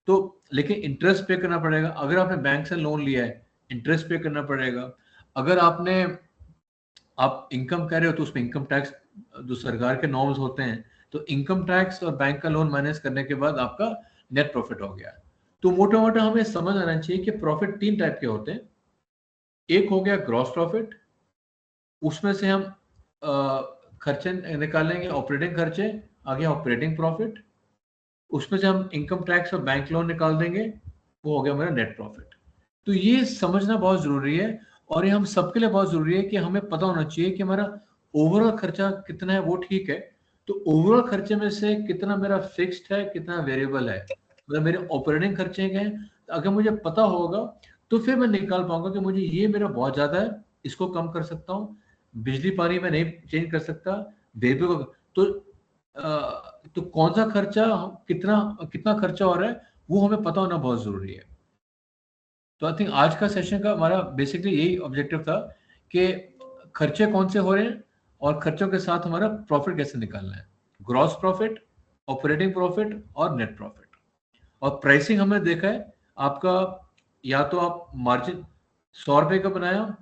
तो लेकिन इंटरेस्ट पे करना पड़ेगा। अगर आपने बैंक से लोन लिया है, इंटरेस्ट पे करना पड़ेगा। अगर आप इनकम कर रहे हो तो उसमें इनकम टैक्स जो सरकार के नॉर्म्स होते हैं, तो इनकम टैक्स और बैंक का लोन माइनस करने के बाद आपका नेट प्रॉफिट हो गया। तो मोटा मोटा हमें समझ आना चाहिए कि प्रॉफिट 3 टाइप के होते हैं। एक हो गया ग्रॉस प्रॉफिट, उसमें से हम खर्चे निकालेंगे, ऑपरेटिंग खर्चे, आ गया ऑपरेटिंग प्रॉफिट। उसमें से हम इनकम टैक्स और बैंक लोन निकाल देंगे, वो हो गया मेरा नेट प्रॉफिट। तो ये समझना बहुत जरूरी है, और ये हम सबके लिए बहुत जरूरी है कि हमें पता होना चाहिए कि हमारा ओवरऑल खर्चा कितना है, वो ठीक है। तो ओवरऑल खर्चे में से कितना मेरा फिक्स्ड है, कितना वेरिएबल है, मतलब मेरे ऑपरेटिंग खर्चे क्या हैं, अगर मुझे पता होगा तो फिर मैं निकाल पाऊंगा कि मुझे ये मेरा बहुत ज्यादा है, इसको कम कर सकता हूँ, बिजली पानी में नहीं चेंज कर सकता, बेबी को तो कौन सा खर्चा, कितना कितना खर्चा हो रहा है, वो हमें पता होना बहुत जरूरी है। तो आई थिंक आज का सेशन का हमारा बेसिकली यही ऑब्जेक्टिव था कि खर्चे कौन से हो रहे हैं और खर्चों के साथ हमारा प्रॉफिट कैसे निकालना है, ग्रॉस प्रॉफिट, ऑपरेटिंग प्रॉफिट और नेट प्रॉफिट। और प्राइसिंग हमने देखा है आपका, या तो आप मार्जिन 100 रुपए का बनाया,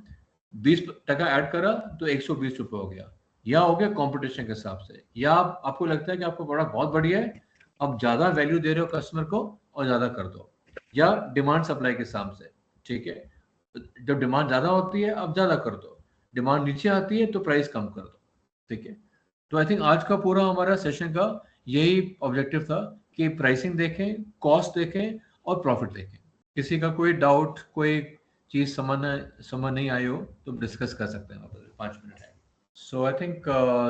20% ऐड करा तो 120 रुपए हो गया, या हो गया कंपटीशन के हिसाब से, या आपको लगता है कि आपका प्रोडक्ट बहुत बढ़िया है, अब ज्यादा वैल्यू दे रहे हो कस्टमर को और ज्यादा कर दो, या डिमांड सप्लाई के हिसाब से, ठीक है, जब डिमांड ज्यादा होती है अब ज्यादा कर दो, डिमांड नीचे आती है तो प्राइस कम कर दो, ठीक है। तो आई थिंक आज का पूरा हमारा सेशन का यही ऑब्जेक्टिव था कि प्राइसिंग देखें, कॉस्ट देखें और प्रॉफिट देखें। किसी का कोई डाउट, कोई चीज समझ नहीं आई हो तो डिस्कस कर सकते हैं, 5 मिनट है। सो आई थिंक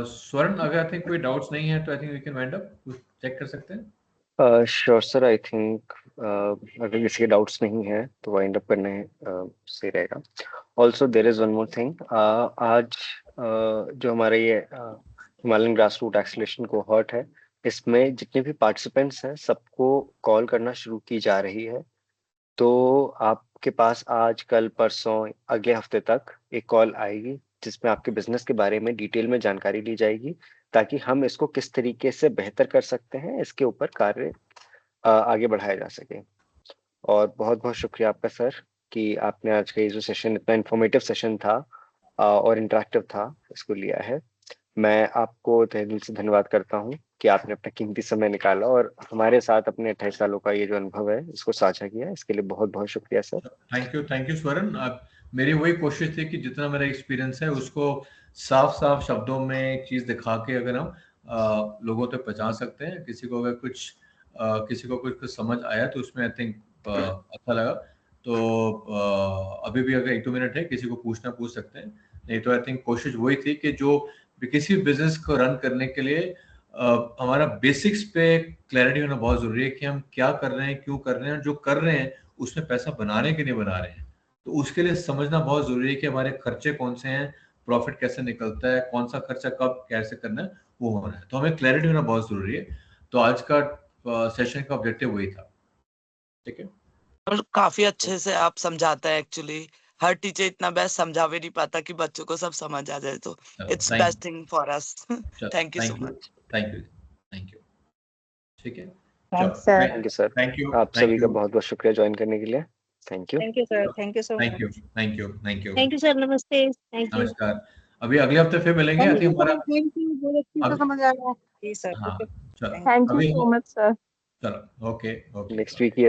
स्वर्ण, अगर आई थिंक कोई डाउट्स नहीं है तो I think we can wind up, check कर सकते हैं। श्योर सर, आई थिंक अगर किसी के डाउट्स नहीं है तो वाइंड अप करने सही रहेगा। Also there is one more thing, आज जो हमारा ये Himalayan grass root acceleration cohort है, इसमें जितने भी पार्टिसिपेंट्स हैं सबको कॉल करना शुरू की जा रही है। तो आपके पास आज, कल, परसों, अगले हफ्ते तक एक कॉल आएगी जिसमें आपके बिजनेस के बारे में डिटेल में जानकारी ली जाएगी, ताकि हम इसको किस तरीके से बेहतर कर सकते हैं इसके ऊपर कार्य आगे बढ़ाया जा सके। और बहुत बहुत शुक्रिया आपका सर कि आपने आज का ये जो सेशन, इतना इन्फॉर्मेटिव सेशन था और इंटरेक्टिव था, इसको लिया है। मैं आपको तहे दिल से धन्यवाद करता हूँ कि आपने अपना कीमती समय निकाला और हमारे साथ अपने 28 सालों का ये जो अनुभव है इसको साझा किया, इसके लिए बहुत बहुत शुक्रिया सर। थैंक यू स्वर्ण। मेरी वही कोशिश थी कि जितना मेरा एक्सपीरियंस है उसको साफ साफ शब्दों में एक चीज दिखा के अगर हम लोगों तक पहुंचा सकते हैं, किसी को अगर किसी को कुछ समझ आया तो उसमें आई थिंक अच्छा लगा। तो अभी भी अगर 1-2 मिनट है, किसी को पूछना पूछ सकते हैं, नहीं तो आई थिंक कोशिश वही थी कि जो किसी बिजनेस को रन करने के लिए हमारा बेसिक्स पे क्लैरिटी होना बहुत जरूरी है कि हम क्या कर रहे हैं, क्यों कर रहे हैं, जो कर रहे हैं उसमें पैसा बना रहे हैं कि नहीं बना रहे हैं। तो उसके लिए समझना बहुत जरूरी है कि हमारे खर्चे कौन से हैं, प्रॉफिट कैसे निकलता है, कौन सा खर्चा कब कैसे करना है, वो होना है। तो हमें क्लैरिटी होना बहुत जरूरी है। तो आज का सेशन का ऑब्जेक्टिव वही था, ठीक है। और काफी अच्छे से आप समझाते हैं एक्चुअली। हर टीचर इतना बेस्ट समझा भी नहीं पाता कि बच्चों को सब समझ आ जाए, तो it's best thing for us. Thank you so much. Thank you, ठीक है। Thank you sir, thank you आप सभी का बहुत बहुत शुक्रिया ज्वाइन करने के लिए। Thank you sir, thank you so much. Thank you sir, नमस्ते। Thank you. नमस्कार। अभी अगले हफ्ते फिर मिलेंगे। आई थिंक हमारा बहुत अच्छे से समझ आ रहा है। जी सर। हाँ, चलो thank you so much sir. चलो, ओके नेक्स्ट वीक ही